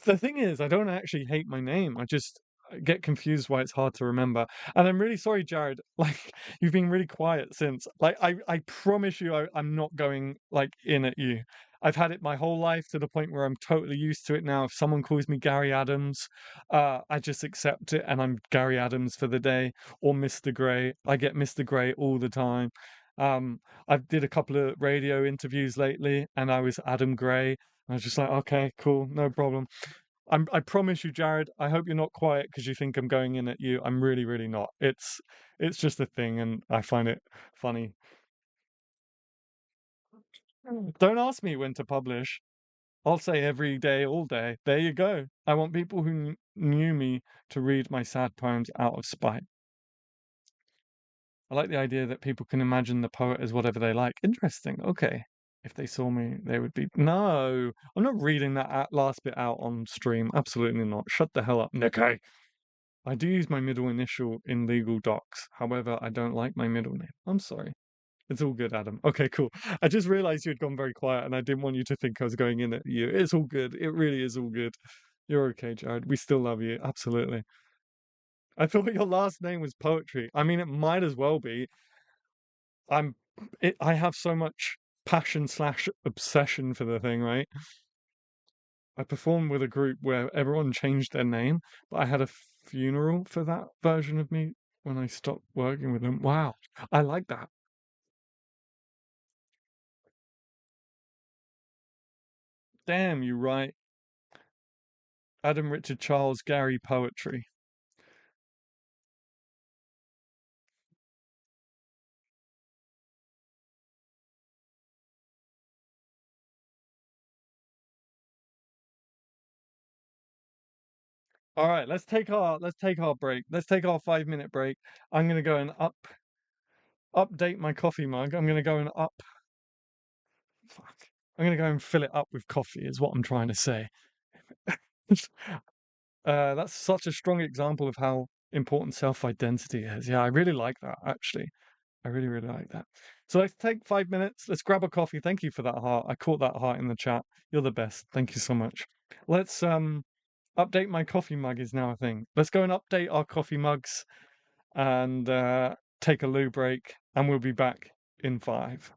The thing is, I don't actually hate my name. I just get confused why it's hard to remember. And I'm really sorry, Jared. Like, you've been really quiet since. Like, I promise you, I'm not going like in at you. I've had it my whole life to the point where I'm totally used to it now. If someone calls me Gary Adams, I just accept it and I'm Gary Adams for the day, or Mr. Gray. I get Mr. Gray all the time. Um, I did a couple of radio interviews lately and I was Adam Gray. I was just like, okay, cool, no problem. I promise you, Jared, I hope you're not quiet because you think I'm going in at you. I'm really, really not. It's just a thing and I find it funny. Don't ask me when to publish. I'll say every day, all day. There you go. I want people who knew me to read my sad poems out of spite. I like the idea that people can imagine the poet as whatever they like. Interesting. Okay. If they saw me, they would be. No, I'm not reading that last bit out on stream. Absolutely not. Shut the hell up, Nicky. I do use my middle initial in legal docs. However, I don't like my middle name. I'm sorry. It's all good, Adam. Okay, cool. I just realized you had gone very quiet and I didn't want you to think I was going in at you. It's all good. It really is all good. You're okay, Jared. We still love you. Absolutely. I thought your last name was poetry. I mean, it might as well be. I'm I have so much passion slash obsession for the thing, right? I performed with a group where everyone changed their name, but I had a funeral for that version of me when I stopped working with them. Wow, I like that. Damn, you right. Adam Richard Charles Gary poetry. All right, let's take our break. Let's take our 5 minute break. I'm gonna go and update my coffee mug. I'm gonna go and fuck. I'm gonna go and fill it up with coffee. Is what I'm trying to say. That's such a strong example of how important self-identity is. Yeah, I really like that, actually. I really, really like that. So let's take 5 minutes. Let's grab a coffee. Thank you for that heart. I caught that heart in the chat. You're the best. Thank you so much. Let's update my coffee mug is now a thing. Let's go and update our coffee mugs and take a loo break, and we'll be back in 5.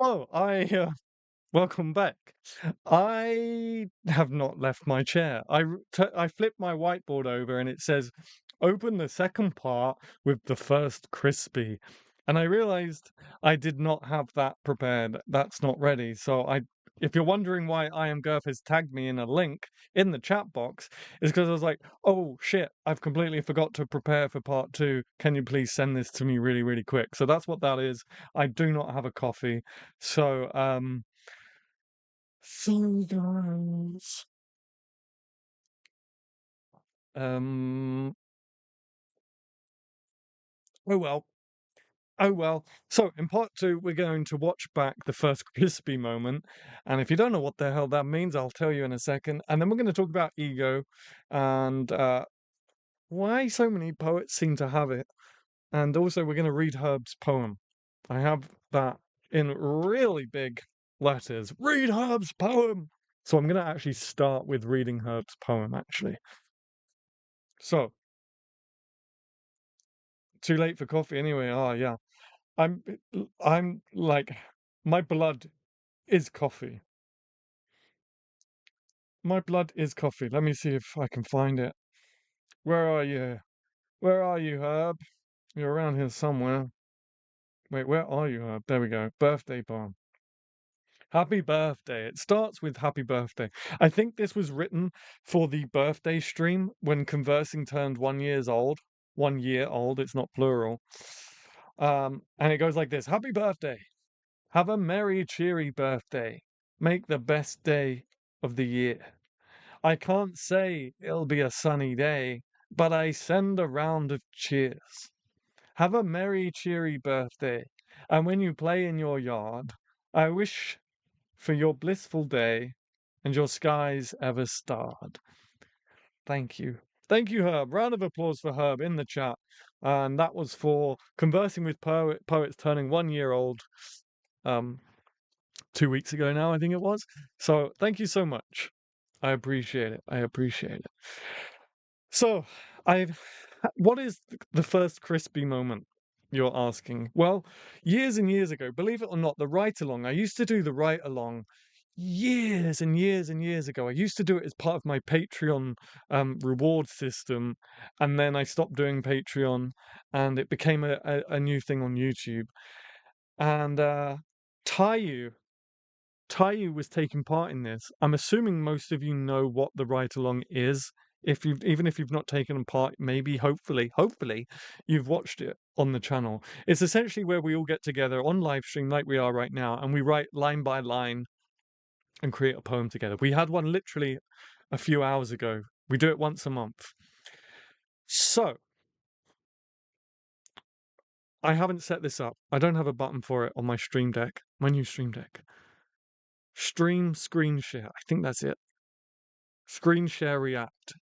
Oh, welcome back. I have not left my chair. I flipped my whiteboard over and it says, "Open the second part with the first crispy." And I realized I did not have that prepared. That's not ready. If you're wondering why I Am Girth has tagged me in a link in the chat box, is because I was like, "Oh shit, I've completely forgot to prepare for part two. Can you please send this to me really, really quick?" So that's what that is. I do not have a coffee. So, so guys, um, oh well, oh well. So in part two, we're going to watch back the first crispy moment, and if you don't know what the hell that means, I'll tell you in a second. And then we're going to talk about ego, and why so many poets seem to have it, and also we're going to read Herb's poem. I have that in really big letters. Read Herb's poem. So I'm going to actually start with reading Herb's poem. Actually, so. Too late for coffee anyway. Oh yeah. I'm I'm like my blood is coffee. My blood is coffee. Let me see if I can find it. Where are you? Where are you, Herb? You're around here somewhere. Wait, where are you, Herb? There we go. Birthday poem. Happy birthday. It starts with happy birthday. I think this was written for the birthday stream when Conversing turned 1 years old. 1 year old, it's not plural. And it goes like this. Happy birthday. Have a merry, cheery birthday. Make the best day of the year. I can't say it'll be a sunny day, but I send a round of cheers. Have a merry, cheery birthday. And when you play in your yard, I wish for your blissful day and your skies ever starred. Thank you. Thank you, Herb. Round of applause for Herb in the chat. And that was for Conversing with Poets turning 1 year old. 2 weeks ago now, I think it was. So thank you so much. I appreciate it. I appreciate it. So I've what is the first crispy moment you're asking? Well, years and years ago, believe it or not, the write along, I used to do the write along years and years and years ago. I used to do it as part of my Patreon reward system, and then I stopped doing Patreon and it became a new thing on YouTube. And Tayu Tayu was taking part in this. I'm assuming most of you know what the ride along is. Even if you've not taken part, maybe hopefully you've watched it on the channel. It's essentially where we all get together on live stream like we are right now, and we write line by line and create a poem together. We had one literally a few hours ago. We do it once a month. So I haven't set this up. I don't have a button for it on my Stream Deck, my new Stream Deck. Stream screen share. I think that's it. Screen share react.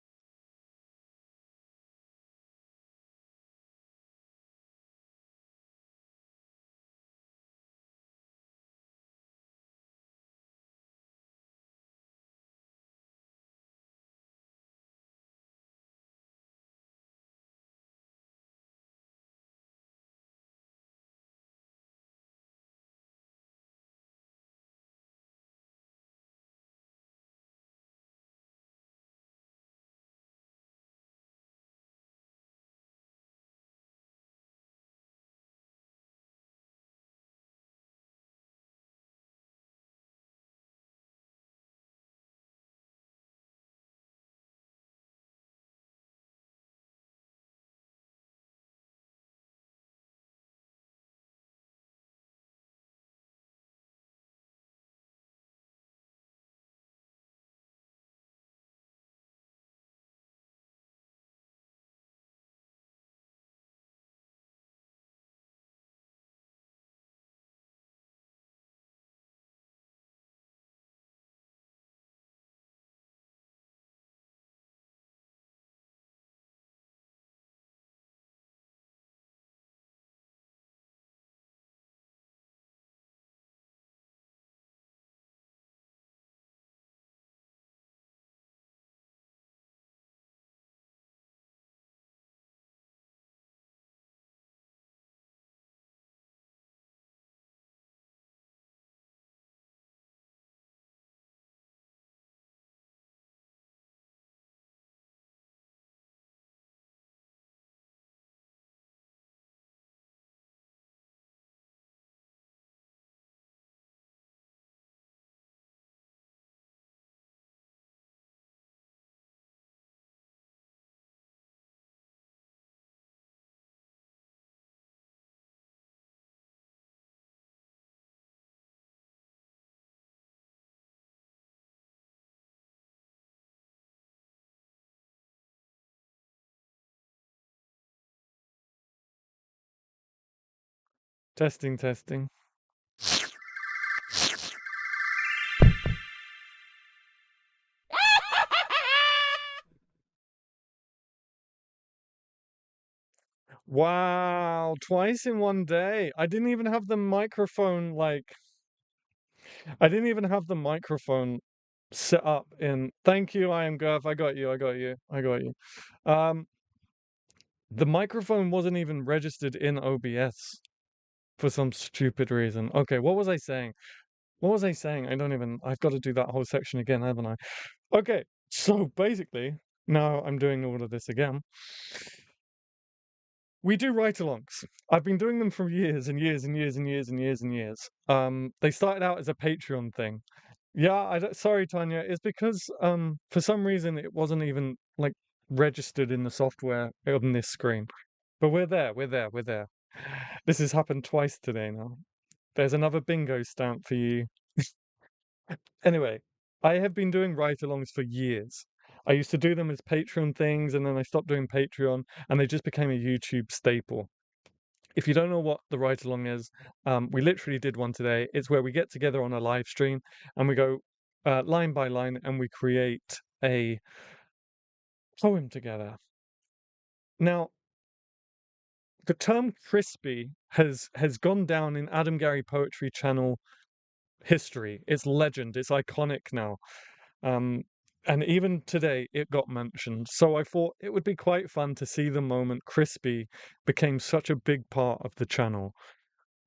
Testing, testing. Wow, twice in one day. I didn't even have the microphone I didn't even have the microphone set up in. Thank you, I am Gurf. I got you. I got you. I got you. Um, the microphone wasn't even registered in OBS for some stupid reason. Okay, what was I saying? What was I saying? I've got to do that whole section again, haven't I? Okay, so basically, now I'm doing all of this again. We do ride-alongs. I've been doing them for years and years and years and years and years and years. They started out as a Patreon thing. Yeah, sorry, Tanya. It's because for some reason it wasn't even like registered in the software on this screen. But we're there, we're there, we're there. This has happened twice today now. There's another bingo stamp for you. Anyway, I have been doing ride-alongs for years. I used to do them as Patreon things, and then I stopped doing Patreon, and they just became a YouTube staple. If you don't know what the ride-along is, we literally did one today. It's where we get together on a live stream, and we go line by line, and we create a poem together. Now, the term crispy has gone down in Adam Gary Poetry Channel history. It's legend. It's iconic now. And even today, it got mentioned. So I thought it would be quite fun to see the moment crispy became such a big part of the channel.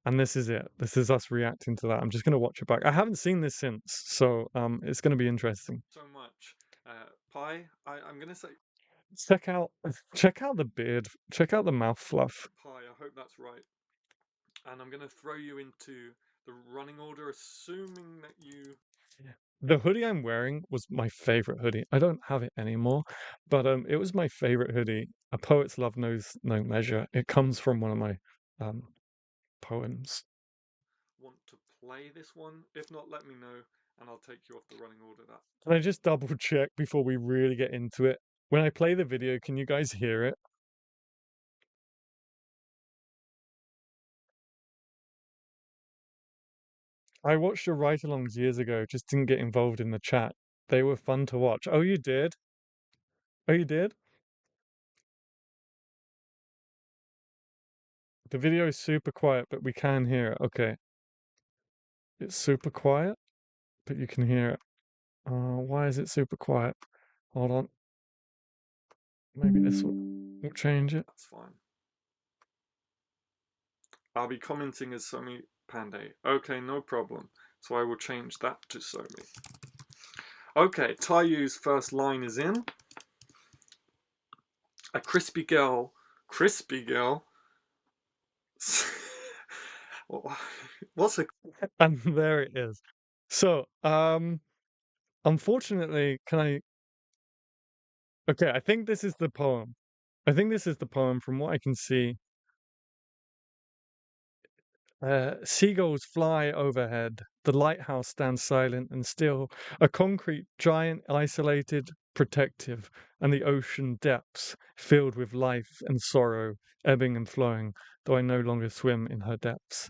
And this is it. This is us reacting to that. I'm just going to watch it back. I haven't seen this since, so it's going to be interesting. So much. Pi, I'm going to say check out the beard. Check out the mouth fluff. Pi, I hope that's right. And I'm going to throw you into the running order, assuming that you... The hoodie I'm wearing was my favorite hoodie. I don't have it anymore, but it was my favorite hoodie. A poet's love knows no measure. It comes from one of my poems. Want to play this one? If not, let me know and I'll take you off the running order. That. Can I just double check before we really get into it? When I play the video, can you guys hear it? I watched your ride-alongs years ago, just didn't get involved in the chat. They were fun to watch. Oh, you did? Oh, you did? The video is super quiet, but we can hear it. Okay. It's super quiet, but you can hear it. Why is it super quiet? Hold on. Maybe this will change it. That's fine. I'll be commenting as Somi Pandey. Okay, no problem. So I will change that to Somi. Okay, Tayu's first line is in. A crispy girl. Crispy girl? What's a... And there it is. So, unfortunately, can I... Okay, I think this is the poem. I think this is the poem from what I can see. Seagulls fly overhead. The lighthouse stands silent and still. A concrete giant, isolated, protective, and the ocean depths filled with life and sorrow, ebbing and flowing, though I no longer swim in her depths.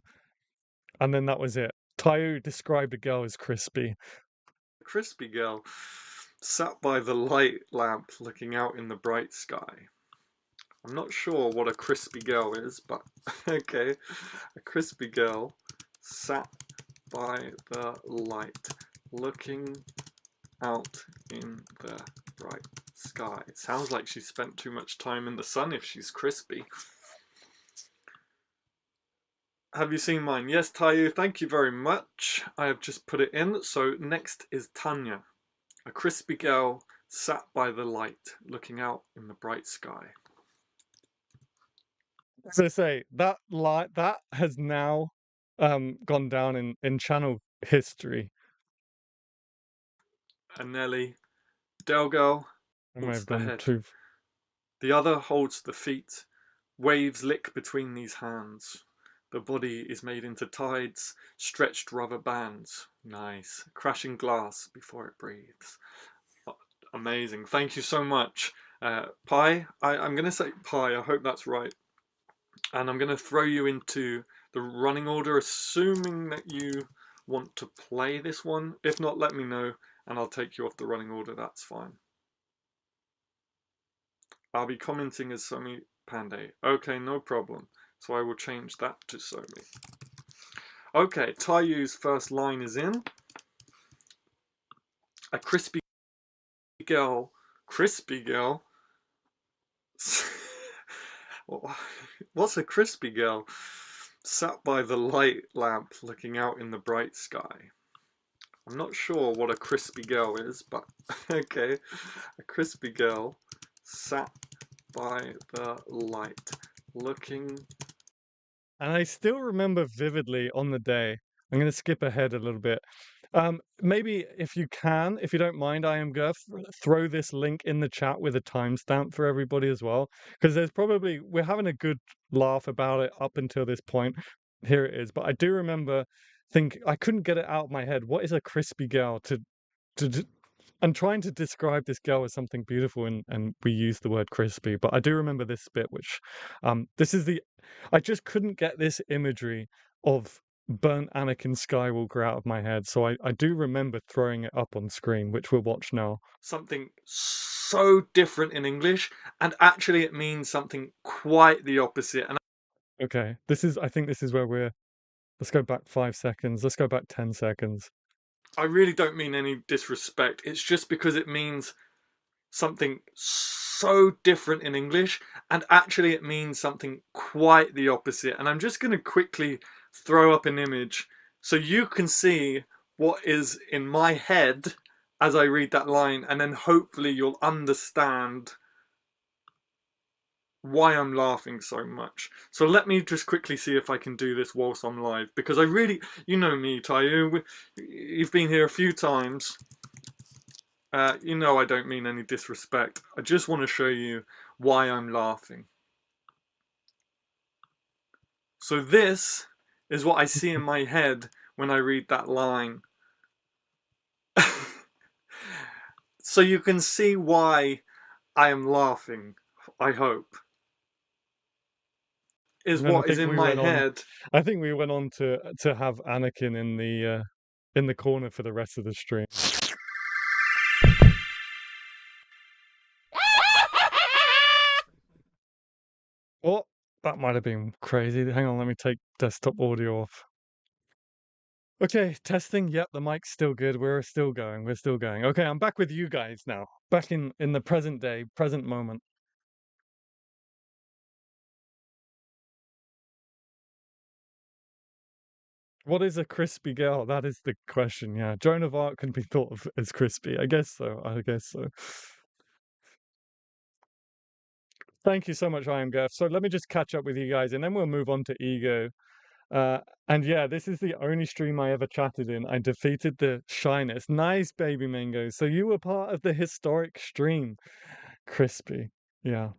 And then that was it. Tayu described a girl as crispy. A crispy girl sat by the light lamp looking out in the bright sky. I'm not sure what a crispy girl is, but okay. A crispy girl sat by the light, looking out in the bright sky. It sounds like she spent too much time in the sun if she's crispy. Have you seen mine? Yes, Tayu, thank you very much. I have just put it in. So next is Tanya. A crispy girl sat by the light, looking out in the bright sky. As I say, that has now gone down in channel history. And Nelly, Delgo holds the head. The other holds the feet. Waves lick between these hands. The body is made into tides, stretched rubber bands. Nice. Crashing glass before it breathes. Amazing. Thank you so much. Pi, I'm going to say Pi, I hope that's right. And I'm going to throw you into the running order, assuming that you want to play this one. If not, let me know and I'll take you off the running order, that's fine. I'll be commenting as Somi Pandey. Okay, no problem. So I will change that to Somi. Okay, Tayu's first line is in. A crispy girl. Crispy girl? What's a crispy girl? Sat by the light lamp looking out in the bright sky. I'm not sure what a crispy girl is, but okay. A crispy girl sat by the light looking. And I still remember vividly on the day. I'm going to skip ahead a little bit. Maybe if you can, if you don't mind, I am going to throw this link in the chat with a timestamp for everybody as well, because we're having a good laugh about it up until this point. Here it is, but I do remember I couldn't get it out of my head. What is a crispy girl? I'm trying to describe this girl as something beautiful, and we use the word crispy, but I do remember this bit, which I just couldn't get this imagery of burnt Anakin Skywalker out of my head, so I do remember throwing it up on screen, which we'll watch now. Something so different in English, and actually it means something quite the opposite. And okay, I think this is where let's go back 5 seconds, let's go back 10 seconds. I really don't mean any disrespect. It's just because it means something so different in English, and actually it means something quite the opposite. And I'm just going to quickly throw up an image so you can see what is in my head as I read that line, and then hopefully you'll understand why I'm laughing so much. So let me just quickly see if I can do this whilst I'm live, because I really, you know me, Tayu, you've been here a few times. You know I don't mean any disrespect. I just want to show you why I'm laughing. So this is what I see in my head when I read that line. So you can see why I am laughing, I hope. Is what is in my head. I think we went on to have Anakin in the corner for the rest of the stream. Oh, that might have been crazy. Hang on, let me take desktop audio off. Okay, testing. Yep, the mic's still good. We're still going. We're still going. Okay, I'm back with you guys now. Back in the present day, present moment. What is a crispy girl? That is the question. Yeah, Joan of Arc can be thought of as crispy. I guess so. I guess so. Thank you so much, I am Gurf. So let me just catch up with you guys, and then we'll move on to ego. And yeah, this is the only stream I ever chatted in. I defeated the shyness. Nice, baby mango. So you were part of the historic stream. Crispy. Yeah.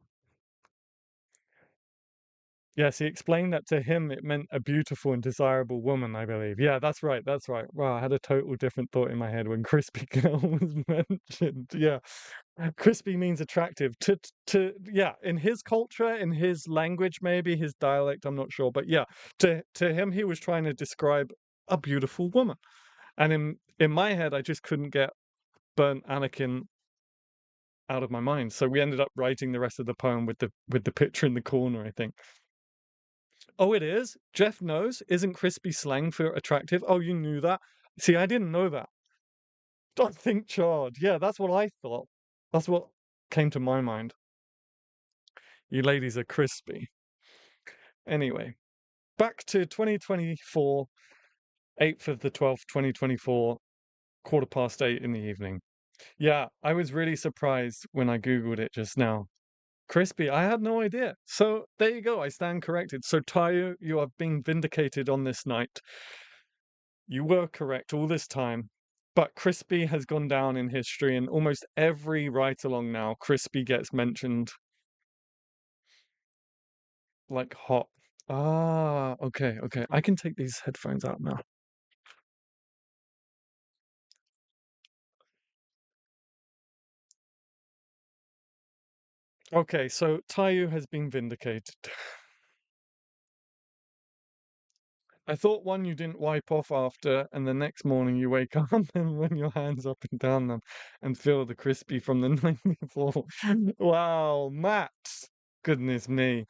Yes, he explained that to him it meant a beautiful and desirable woman, I believe. Yeah, that's right. That's right. Wow, I had a total different thought in my head when crispy girl was mentioned. Yeah. Crispy means attractive. Yeah, in his culture, in his language, maybe his dialect, I'm not sure. But yeah, to him he was trying to describe a beautiful woman. And in my head, I just couldn't get burnt Anakin out of my mind. So we ended up writing the rest of the poem with the picture in the corner, I think. Oh, it is? Jeff knows? Isn't crispy slang for attractive? Oh, you knew that? See, I didn't know that. Don't think charred. Yeah, that's what I thought. That's what came to my mind. You ladies are crispy. Anyway, back to 2024, 8th of the 12th, 2024, 8:15 in the evening. Yeah, I was really surprised when I Googled it just now. Crispy, I had no idea. So there you go, I stand corrected. So Tayo, you have been vindicated on this night. You were correct all this time. But Crispy has gone down in history, and almost every write along now, Crispy gets mentioned like hot. Ah, okay, okay. I can take these headphones out now. Okay, so Tayu has been vindicated. I thought one you didn't wipe off after, and the next morning you wake up and run your hands up and down them and feel the crispy from the night before. Wow, Matt! Goodness me.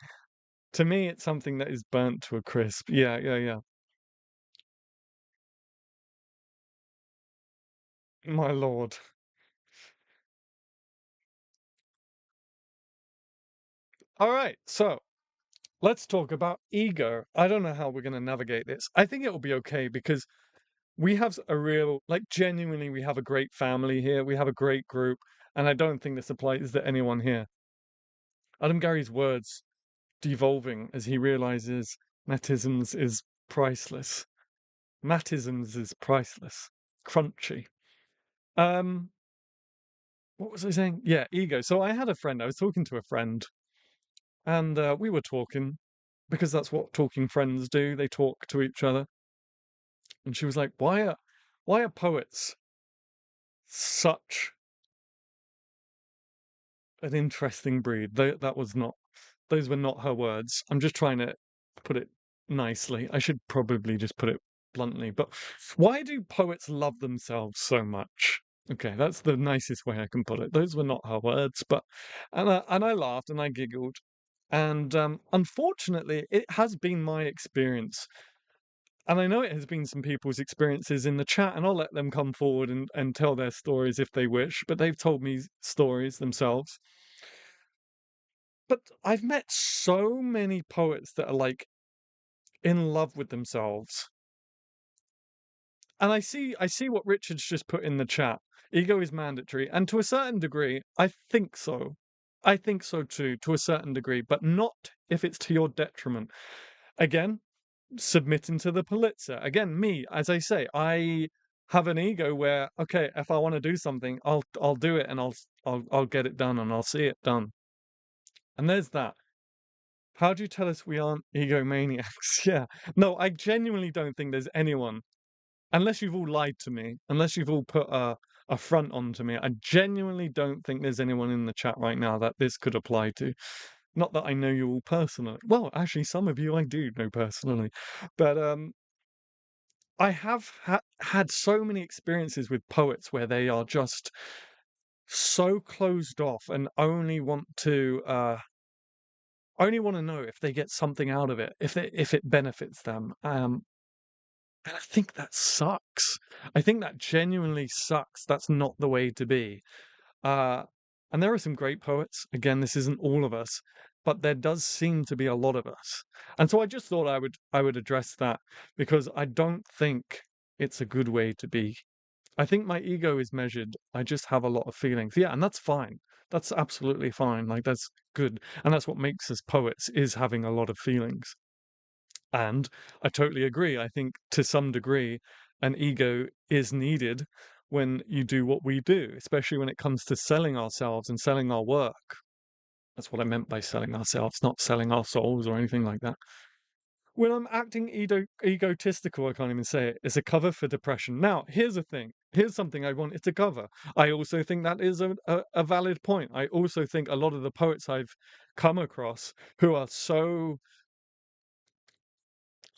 To me, it's something that is burnt to a crisp. Yeah, yeah, yeah. My lord. All right, so let's talk about ego. I don't know how we're going to navigate this. I think it will be okay because we have a real, like, genuinely, we have a great family here. We have a great group. And I don't think this applies to anyone here. Adam Gary's words devolving as he realizes Mattisms is priceless. Mattisms is priceless. Crunchy. Um, what was I saying? Yeah, ego. So I had a friend, I was talking to a friend, and we were talking because that's what talking friends do. They talk to each other. And she was like, why are poets such an interesting breed? That was not, those were not her words. I'm just trying to put it nicely. I should probably just put it bluntly. But why do poets love themselves so much? Okay, that's the nicest way I can put it. Those were not her words, but and I laughed and I giggled. And unfortunately, it has been my experience. And I know it has been some people's experiences in the chat, and I'll let them come forward and tell their stories if they wish, but they've told me stories themselves. But I've met so many poets that are like in love with themselves. And I see what Richard's just put in the chat. Ego is mandatory, and to a certain degree, I think so. I think so too, to a certain degree, but not if it's to your detriment. Again, submitting to the Pulitzer. Again, me, as I say, I have an ego where, okay, if I want to do something, I'll do it and I'll get it done and I'll see it done. And there's that. How do you tell us we aren't egomaniacs? Yeah. No, I genuinely don't think there's anyone, unless you've all lied to me, unless you've all put a front onto me. I genuinely don't think there's anyone in the chat right now that this could apply to. Not that I know you all personally. Well, actually, some of you I do know personally, but I have had so many experiences with poets where they are just so closed off and only want to know if they get something out of it, if it benefits them. And I think that sucks. I think that genuinely sucks. That's not the way to be. Uh, and there are some great poets. Again, this isn't all of us, but there does seem to be a lot of us. And so I just thought I would address that because I don't think it's a good way to be. I think my ego is measured. I just have a lot of feelings. Yeah, and that's fine. That's absolutely fine. Like that's good. And that's what makes us poets is having a lot of feelings. And I totally agree. I think to some degree, an ego is needed when you do what we do, especially when it comes to selling ourselves and selling our work. That's what I meant by selling ourselves, not selling our souls or anything like that. When I'm acting egotistical, I can't even say it. It's a cover for depression. Now, here's the thing. Here's something I wanted to cover. I also think that is a valid point. I also think a lot of the poets I've come across who are so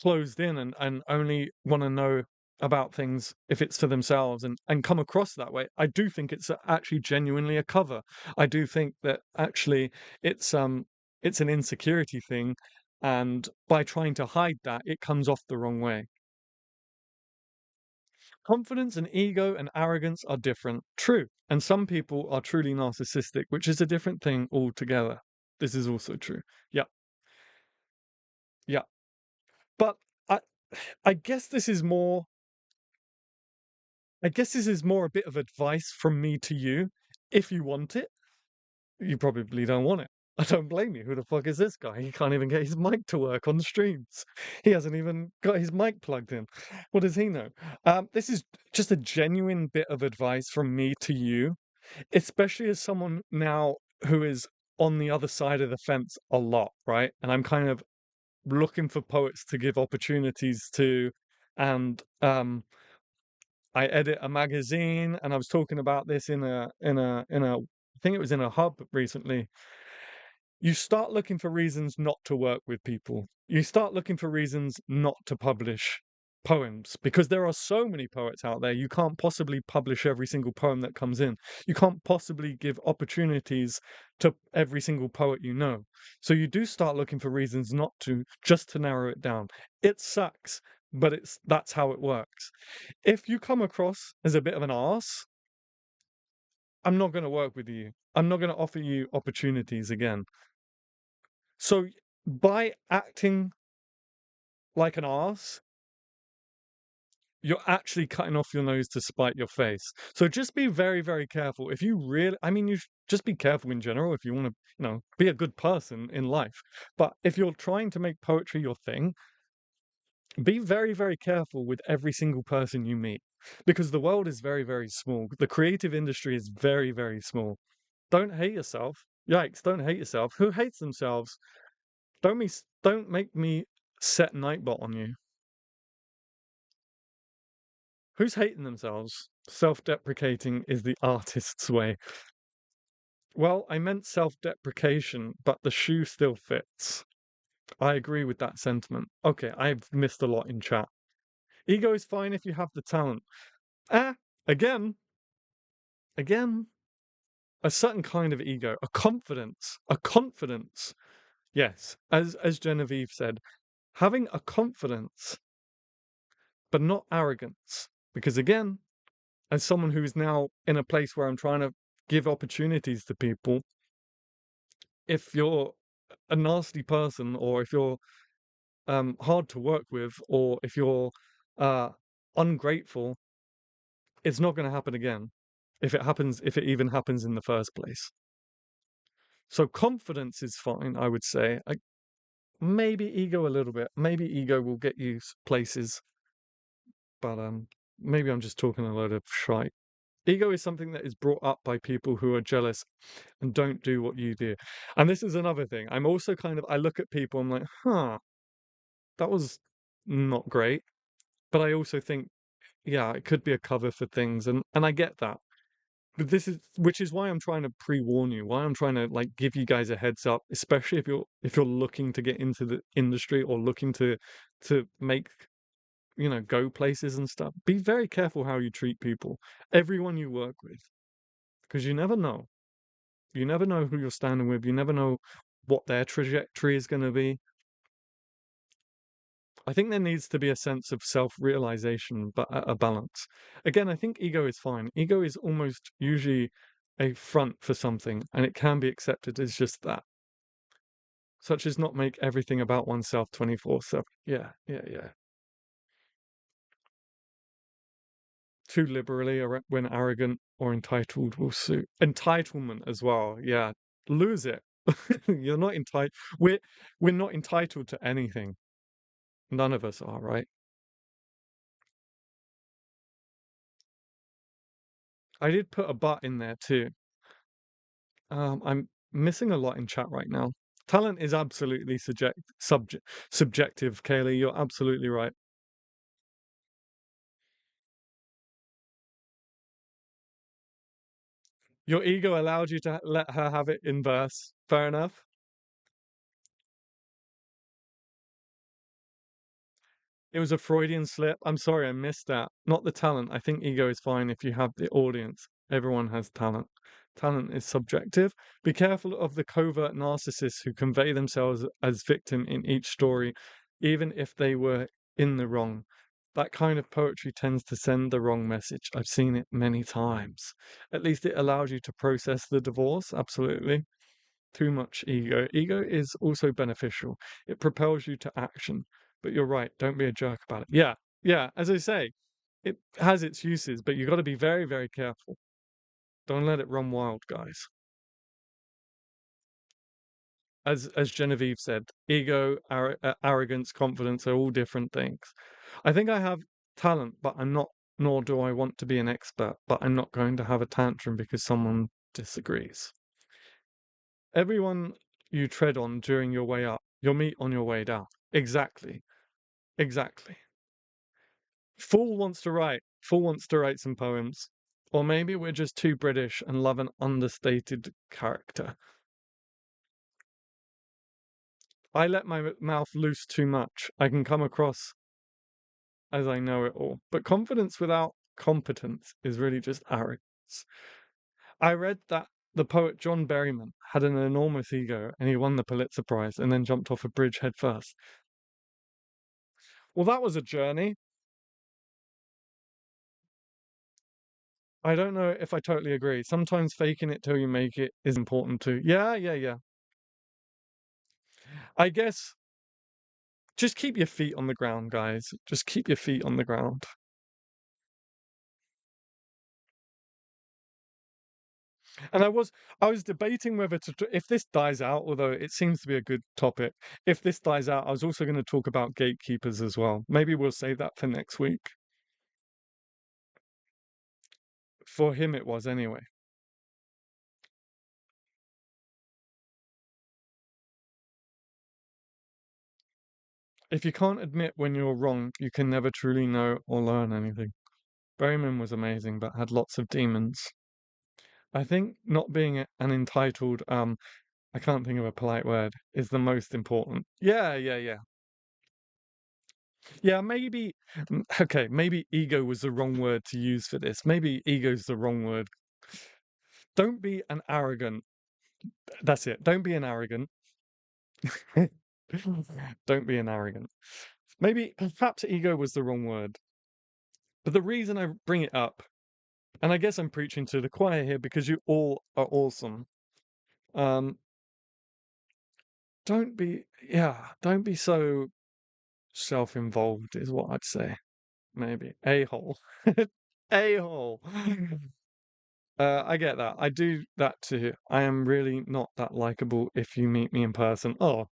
closed in and only want to know about things if it's for themselves and come across that way, I do think it's actually genuinely a cover. I do think that actually it's an insecurity thing, and by trying to hide that, it comes off the wrong way. Confidence and ego and arrogance are different. True. And some people are truly narcissistic, which is a different thing altogether. This is also true. Yeah. Yeah. But I I guess this is more I guess this is more a bit of advice from me to you. If you want it, you probably don't want it. I don't blame you. Who the fuck is this guy? He can't even get his mic to work on streams. He hasn't even got his mic plugged in. What does he know? This is just a genuine bit of advice from me to you, especially as someone now who is on the other side of the fence a lot, right? And I'm kind of looking for poets to give opportunities to, and I edit a magazine, and I was talking about this in a I think it was in a hub recently. you start looking for reasons not to work with people. You start looking for reasons not to publish poems because there are so many poets out there. You can't possibly publish every single poem that comes in. You can't possibly give opportunities to every single poet you know. So you do start looking for reasons not to, just to narrow it down. It sucks, but that's how it works. If you come across as a bit of an arse, I'm not going to work with you. I'm not going to offer you opportunities again. So by acting like an arse, you're actually cutting off your nose to spite your face. So just be very, very careful. If you really, I mean, just be careful in general if you want to, be a good person in life. But if you're trying to make poetry your thing, be very, very careful with every single person you meet because the world is very, very small. The creative industry is very, very small. Don't hate yourself. Yikes, don't hate yourself. Who hates themselves? Don't make me set Nightbot on you. Who's hating themselves? Self-deprecating is the artist's way. Well, I meant self-deprecation, but the shoe still fits. I agree with that sentiment. Okay, I've missed a lot in chat. Ego is fine if you have the talent. Again, a certain kind of ego, a confidence. Yes, as Genevieve said, having a confidence, but not arrogance. Because again, as someone who's now in a place where I'm trying to give opportunities to people, if you're a nasty person or if you're hard to work with or if you're uh, ungrateful, it's not going to happen again if it even happens in the first place. So confidence is fine, I would say. Maybe ego a little bit. Maybe ego will get you places, but maybe I'm just talking a load of shite. Ego is something that is brought up by people who are jealous and don't do what you do. And this is another thing. I'm also I look at people, I'm like, that was not great. But I also think, yeah, it could be a cover for things, and I get that. But which is why I'm trying to pre-warn you, why I'm trying to give you guys a heads up, especially if you're looking to get into the industry or looking to make go places and stuff. Be very careful how you treat people, everyone you work with, because you never know. You never know who you're standing with. You never know what their trajectory is going to be. I think there needs to be a sense of self-realization, but at a balance. Again, I think ego is fine. Ego is almost usually a front for something, and it can be accepted as just that. Such as not make everything about oneself 24/7. Yeah. Too liberally when arrogant or entitled will suit. Entitlement as well. Yeah. Lose it. You're not entitled. We're not entitled to anything. None of us are, right? I did put a but in there too. I'm missing a lot in chat right now. Talent is absolutely subjective, Kaylee. You're absolutely right. Your ego allowed you to let her have it in verse. Fair enough. It was a Freudian slip. I'm sorry, I missed that. Not the talent. I think ego is fine if you have the audience. Everyone has talent. Talent is subjective. Be careful of the covert narcissists who convey themselves as victim in each story, even if they were in the wrong. That kind of poetry tends to send the wrong message. I've seen it many times. At least it allows you to process the divorce. Absolutely. Too much ego. Ego is also beneficial. It propels you to action. But you're right, don't be a jerk about it. Yeah, as I say, it has its uses, but you got to be very, very careful. Don't let it run wild, guys. As Genevieve said, ego, arrogance, confidence are all different things. I think I have talent, but I'm not, nor do I want to be an expert, but I'm not going to have a tantrum because someone disagrees. Everyone you tread on during your way up, you'll meet on your way down. Exactly. Fool wants to write. Fool wants to write some poems. Or maybe we're just too British and love an understated character. I let my mouth loose too much. I can come across as I know it all. But confidence without competence is really just arrogance. I read that the poet John Berryman had an enormous ego and he won the Pulitzer Prize and then jumped off a bridge head first. Well, that was a journey. I don't know if I totally agree. Sometimes faking it till you make it is important too. Yeah, yeah, yeah. I guess just keep your feet on the ground, guys. Just keep your feet on the ground. And I was debating whether if this dies out, although it seems to be a good topic. If this dies out, I was also going to talk about gatekeepers as well. Maybe we'll save that for next week. For him, it was anyway. If you can't admit when you're wrong, you can never truly know or learn anything. Berryman was amazing, but had lots of demons. I think not being an entitled, I can't think of a polite word, is the most important. Yeah, yeah, yeah. Yeah, maybe, okay, maybe ego was the wrong word to use for this. Maybe ego's the wrong word. Don't be an arrogant. That's it. Don't be an arrogant. Don't be an arrogant. Maybe, perhaps ego was the wrong word. But the reason I bring it up, and I guess I'm preaching to the choir here because you all are awesome. Um, don't be so self-involved, is what I'd say. Maybe a-hole, a-hole. I get that. I do that too. I am really not that likable if you meet me in person. Oh,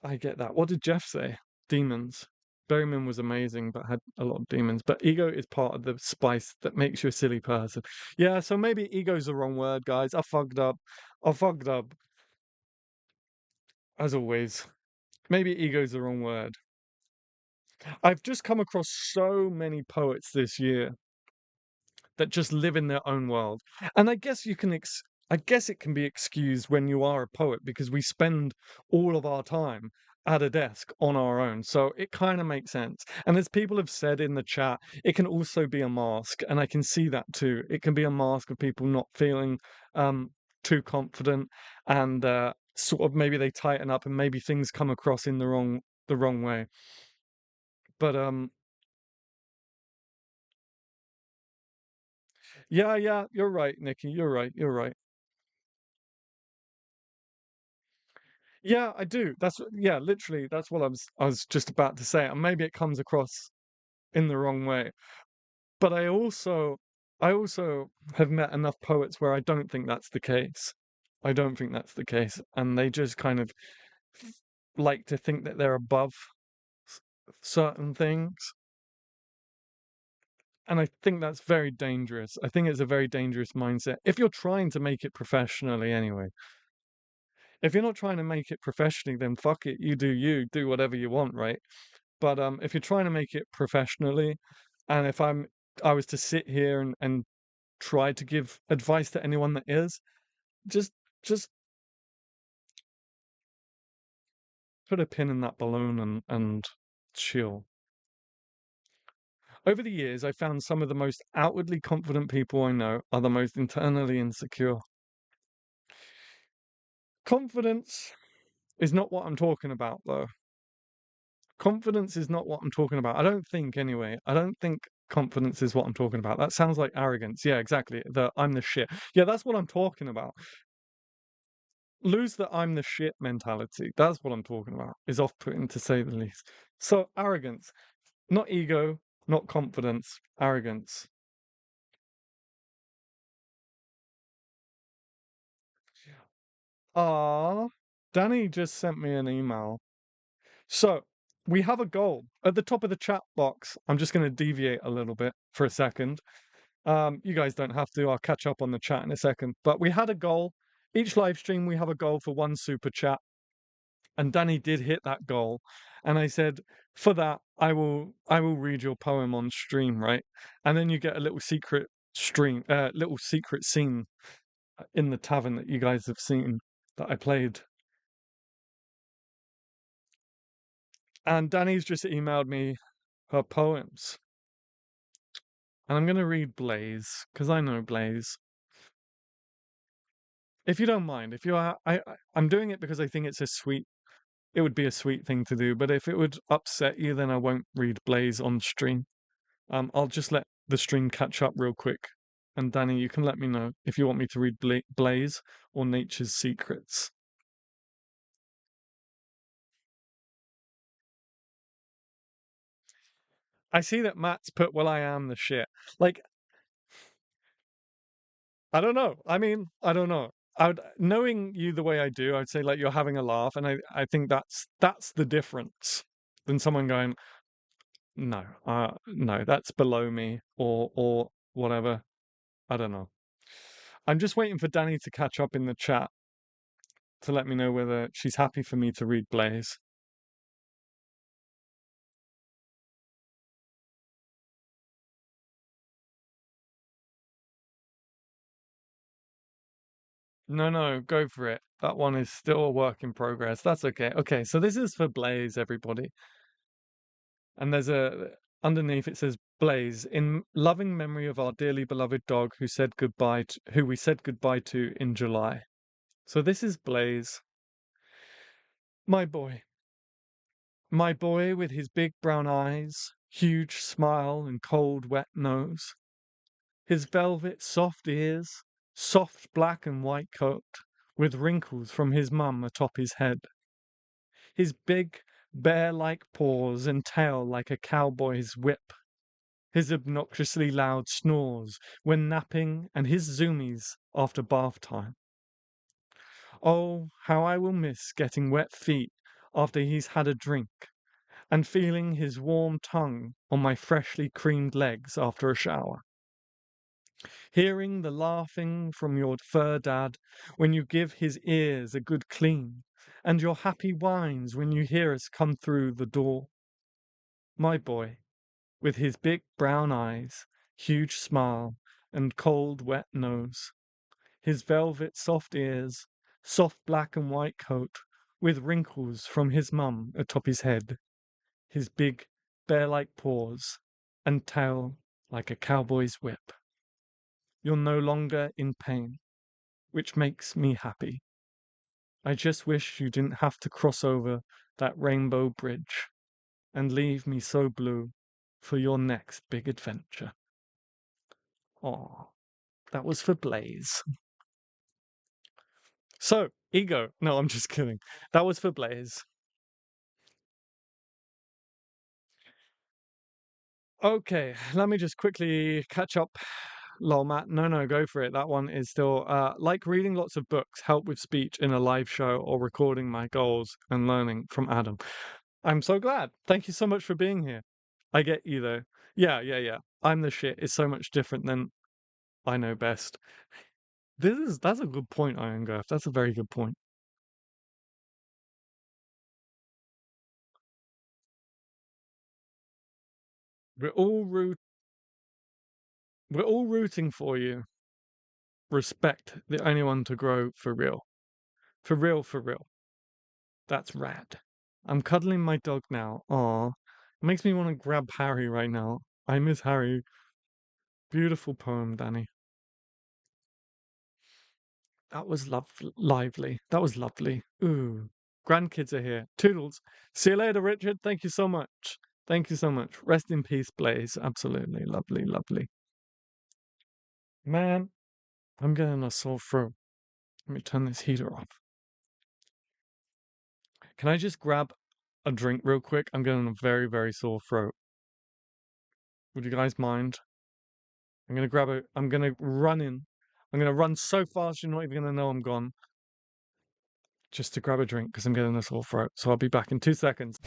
I get that. What did Jeff say? Demons. Berryman was amazing, but had a lot of demons. But ego is part of the spice that makes you a silly person. Yeah, so maybe ego's the wrong word, guys. I fucked up. I fucked up, as always. Maybe ego's the wrong word. I've just come across so many poets this year that just live in their own world. And I guess I guess it can be excused when you are a poet because we spend all of our time at a desk on our own. So it kind of makes sense. And as people have said in the chat, it can also be a mask, and I can see that too. It can be a mask of people not feeling um too confident and sort of maybe they tighten up and maybe things come across in the wrong way. But yeah, yeah, you're right, Nikki. You're right. You're right. Yeah, I do. Yeah, literally, that's what I was just about to say. And maybe it comes across in the wrong way. But I also have met enough poets where I don't think that's the case. I don't think that's the case. And they just kind of f- like to think that they're above s- certain things. And I think that's very dangerous. I think it's a very dangerous mindset. If you're trying to make it professionally anyway. If you're not trying to make it professionally, then fuck it, you, do whatever you want, right? But if you're trying to make it professionally, and if I was to sit here and try to give advice to anyone that is, just just put a pin in that balloon and chill. Over the years, I found some of the most outwardly confident people I know are the most internally insecure. Confidence is not what I'm talking about, though. Confidence is not what I'm talking about. I don't think, anyway. I don't think confidence is what I'm talking about. That sounds like arrogance. Yeah, exactly. I'm the shit. Yeah, that's what I'm talking about. Lose the I'm the shit mentality. That's what I'm talking about. Is off-putting to say the least. So arrogance, not ego, not confidence, arrogance. Ah, Danny just sent me an email. So we have a goal at the top of the chat box. I'm just going to deviate a little bit for a second. You guys don't have to. I'll catch up on the chat in a second. But we had a goal. Each live stream, we have a goal for one super chat. And Danny did hit that goal. And I said, for that, I will read your poem on stream, right? And then you get a little secret scene in the tavern that you guys have seen that I played And Danny's just emailed me her poems. And I'm going to read Blaze, because I know Blaze. If you don't mind, if you are, I'm doing it because I think it would be a sweet thing to do. But if it would upset you, then I won't read Blaze on stream. I'll just let the stream catch up real quick. And Danny, you can let me know if you want me to read Blaze or Nature's Secrets. I see that Matt's put, well, I am the shit. Like, I don't know. I mean, I don't know. Knowing you the way I do, I'd say like you're having a laugh, and I think that's the difference than someone going, no, no, that's below me or whatever. I don't know. I'm just waiting for Danny to catch up in the chat to let me know whether she's happy for me to read Blaze. No, go for it. That one is still a work in progress. That's okay. Okay, so this is for Blaze, everybody. And there's underneath it says Blaze, in loving memory of our dearly beloved dog who we said goodbye to in July. So this is Blaze. My boy. My boy with his big brown eyes, huge smile and cold wet nose. His velvet soft ears, soft black and white coat, with wrinkles from his mum atop his head. His big, bear-like paws and tail like a cowboy's whip. His obnoxiously loud snores when napping and his zoomies after bath time. Oh, how I will miss getting wet feet after he's had a drink and feeling his warm tongue on my freshly creamed legs after a shower. Hearing the laughing from your fur dad when you give his ears a good clean, and your happy whines when you hear us come through the door. My boy, with his big brown eyes, huge smile, and cold wet nose. His velvet soft ears, soft black and white coat, with wrinkles from his mum atop his head. His big, bear-like paws, and tail like a cowboy's whip. You're no longer in pain, which makes me happy. I just wish you didn't have to cross over that rainbow bridge and leave me so blue for your next big adventure. Aw, that was for Blaze. So, ego. No, I'm just kidding. That was for Blaze. Okay, let me just quickly catch up. Lol, Matt. No, go for it. That one is still like reading lots of books, help with speech in a live show, or recording my goals and learning from Adam. I'm so glad. Thank you so much for being here. I get you though. Yeah. I'm the shit is so much different than I know best. That's a good point, Iron Girth. That's a very good point. We're all we're all rooting for you. Respect the only one to grow for real. For real, for real. That's rad. I'm cuddling my dog now. Aw. It makes me want to grab Harry right now. I miss Harry. Beautiful poem, Danny. That was lively. That was lovely. Ooh. Grandkids are here. Toodles. See you later, Richard. Thank you so much. Thank you so much. Rest in peace, Blaze. Absolutely. Lovely. Man, I'm getting a sore throat. Let me turn this heater off. Can I just grab a drink real quick? I'm getting a very sore throat. Would you guys mind? I'm gonna run in. I'm gonna run so fast you're not even gonna know I'm gone. Just to grab a drink because I'm getting a sore throat. So I'll be back in 2 seconds.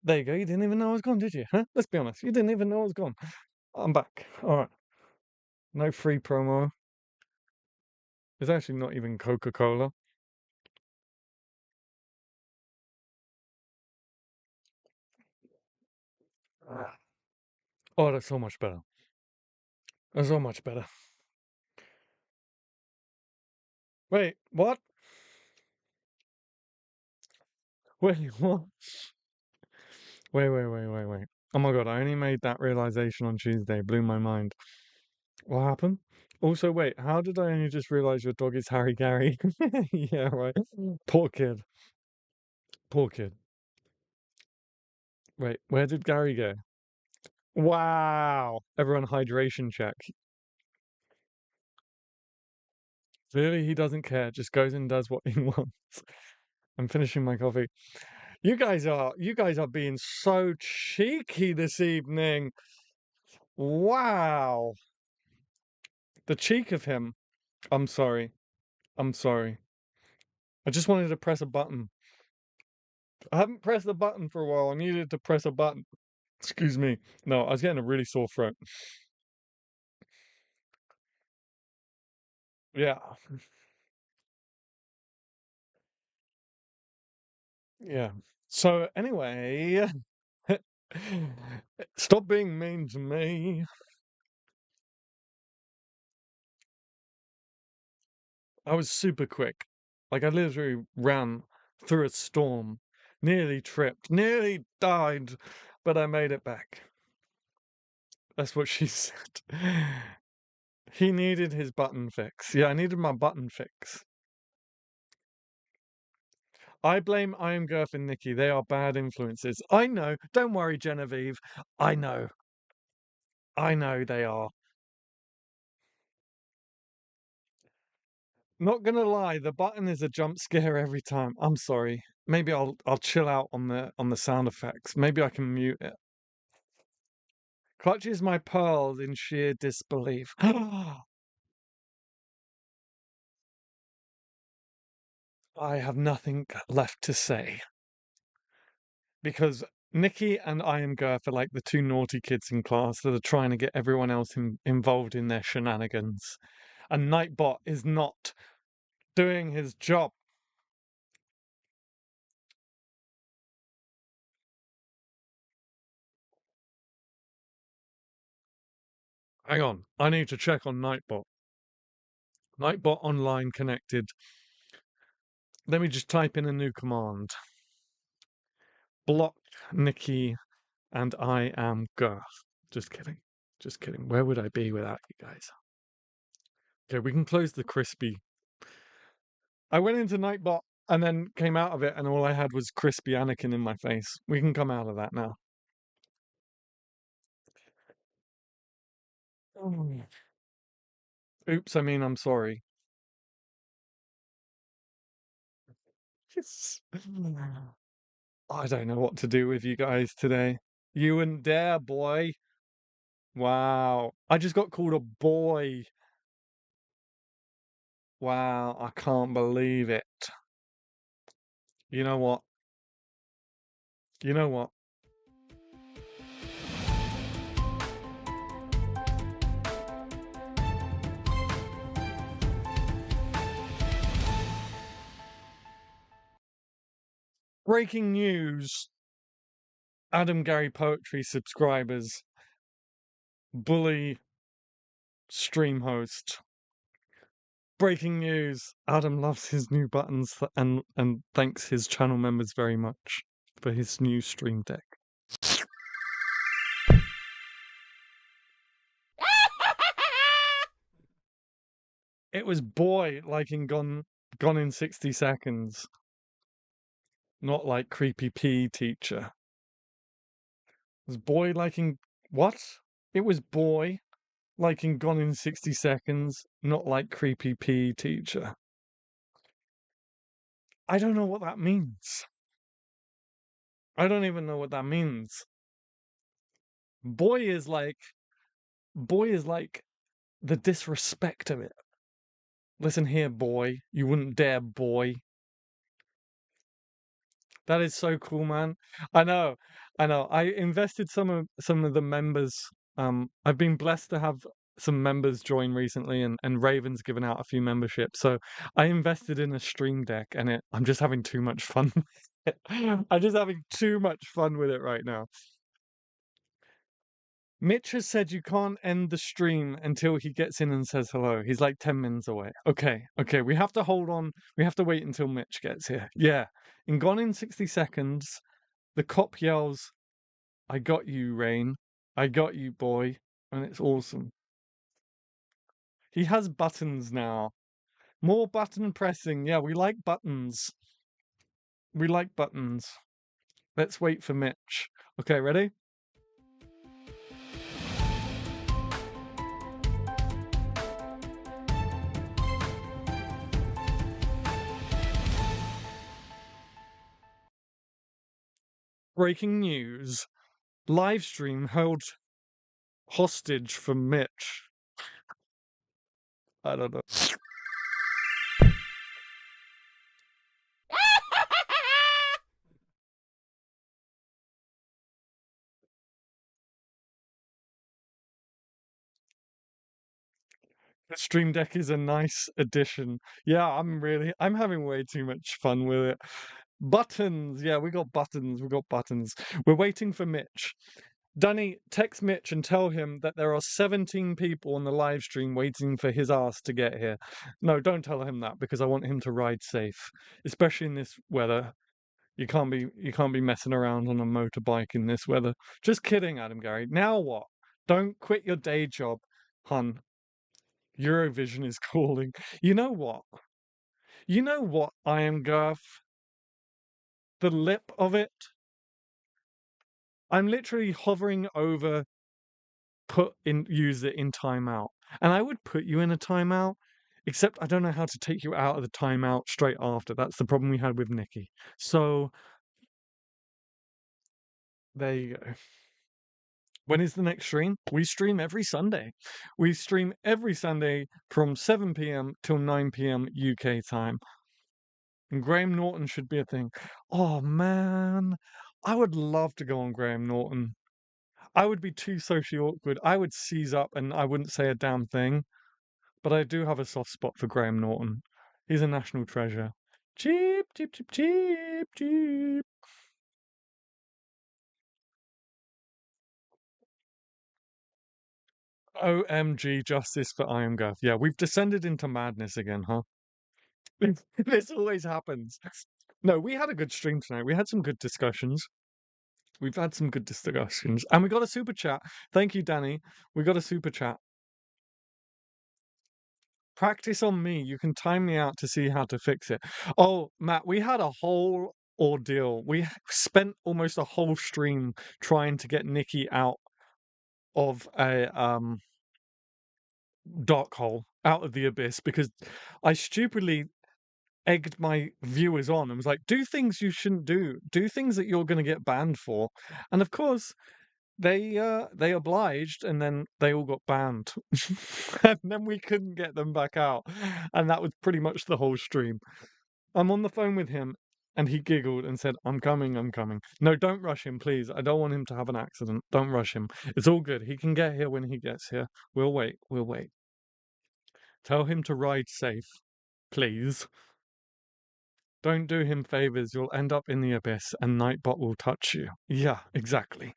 There you go. You didn't even know I was gone, did you? Huh? Let's be honest. You didn't even know I was gone. I'm back. All right. No free promo. It's actually not even Coca-Cola. Oh, that's so much better. That's so much better. Wait, what? Wait, what? Wait. Oh my God, I only made that realization on Tuesday. Blew my mind. What happened? Also, wait, how did I only just realize your dog is Harry Gary? Yeah, right. Poor kid. Poor kid. Wait, where did Gary go? Wow. Everyone hydration check. Clearly he doesn't care, just goes and does what he wants. I'm finishing my coffee. You guys are being so cheeky this evening. Wow. The cheek of him. I'm sorry. I'm sorry. I just wanted to press a button. I haven't pressed the button for a while. I needed to press a button. Excuse me. No, I was getting a really sore throat. Yeah. Yeah. So anyway, stop being mean to me. I was super quick. Like I literally ran through a storm, nearly tripped, nearly died, but I made it back. That's what she said. He needed his button fix. Yeah, I needed my button fix. I blame Iron Girth and Nikki. They are bad influences. I know. Don't worry, Genevieve. I know. I know they are. Not gonna lie, the button is a jump scare every time. I'm sorry. Maybe I'll chill out on the sound effects. Maybe I can mute it. Clutches my pearls in sheer disbelief. I have nothing left to say because Nikki and Iron Girth are like the two naughty kids in class that are trying to get everyone else involved in their shenanigans. And Nightbot is not doing his job. Hang on, I need to check on Nightbot. Nightbot online connected. Let me just type in a new command. Block Nikki and I am Girth. Just kidding. Just kidding. Where would I be without you guys? Okay, we can close the crispy. I went into Nightbot and then came out of it, and all I had was crispy Anakin in my face. We can come out of that now. Oh. Oops, I mean, I'm sorry. Yes. I don't know what to do with you guys today. You and dare, boy. Wow. I just got called a boy. Wow, I can't believe it. You know what? You know what? Breaking news. Adam Gary Poetry subscribers bully stream host. Breaking news. Adam loves his new buttons and thanks his channel members very much for his new stream deck. It was boy like in Gone in 60 Seconds, not like creepy P teacher. It was boy like in what? It was boy like in Gone in 60 Seconds, not like creepy P teacher. I don't know what that means. I don't even know what that means. Boy is like the disrespect of it. Listen here, boy. You wouldn't dare, boy. That is so cool, man. I know. I know. I invested some of the members. I've been blessed to have some members join recently, and Raven's given out a few memberships. So I invested in a stream deck, and I'm just having too much fun with it. I'm just having too much fun with it right now. Mitch has said you can't end the stream until he gets in and says hello. He's like 10 minutes away. Okay, we have to hold on. We have to wait until Mitch gets here. Yeah. In Gone in 60 Seconds, the cop yells, I got you, Rain. I got you, boy. And it's awesome. He has buttons now. More button pressing. Yeah, we like buttons. We like buttons. Let's wait for Mitch. Okay, ready? Breaking news. Live stream held hostage for Mitch. I don't know. The Stream Deck is a nice addition. Yeah, I'm having way too much fun with it. Buttons. Yeah, we got buttons. We got buttons. We're waiting for Mitch. Danny, text Mitch and tell him that there are 17 people on the live stream waiting for his ass to get here. No, don't tell him that because I want him to ride safe, especially in this weather. You can't be messing around on a motorbike in this weather. Just kidding, Adam Gary. Now what? Don't quit your day job, hun. Eurovision is calling. You know what? You know what, I am Girth? The lip of it. I'm literally hovering over use it in timeout. And I would put you in a timeout, except I don't know how to take you out of the timeout straight after. That's the problem we had with Nikki. So there you go. When is the next stream? We stream every Sunday. We stream every Sunday from 7 p.m. till 9 p.m. UK time. And Graham Norton should be a thing. Oh man, I would love to go on Graham Norton. I would be too socially awkward. I would seize up and I wouldn't say a damn thing. But I do have a soft spot for Graham Norton. He's a national treasure. Cheap, cheap, cheap, cheap, cheap. OMG, justice for I Am Girth. Yeah, we've descended into madness again, huh? This always happens. No, we had a good stream tonight. We had some good discussions. We've had some good discussions. And we got a super chat. Thank you, Danny. We got a super chat. Practice on me. You can time me out to see how to fix it. Oh, Matt, we had a whole ordeal. We spent almost a whole stream trying to get Nikki out of a dark hole, out of the abyss, because I stupidly egged my viewers on and was like, do things you shouldn't do things that you're going to get banned for. And of course they obliged, and then they all got banned. And then we couldn't get them back out, and that was pretty much the whole stream. I'm on the phone with him and he giggled and said, I'm coming, I'm coming. No, don't rush him, please. I don't want him to have an accident. Don't rush him. It's all good. He can get here when he gets here. We'll wait, we'll wait. Tell him to ride safe, please. Don't do him favors. You'll end up in the abyss and Nightbot will touch you. Yeah, exactly.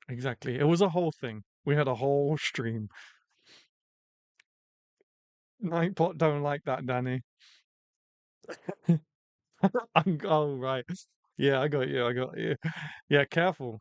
Exactly. It was a whole thing. We had a whole stream. Nightbot don't like that, Danny. Oh, right. Yeah, I got you. I got you. Yeah, careful.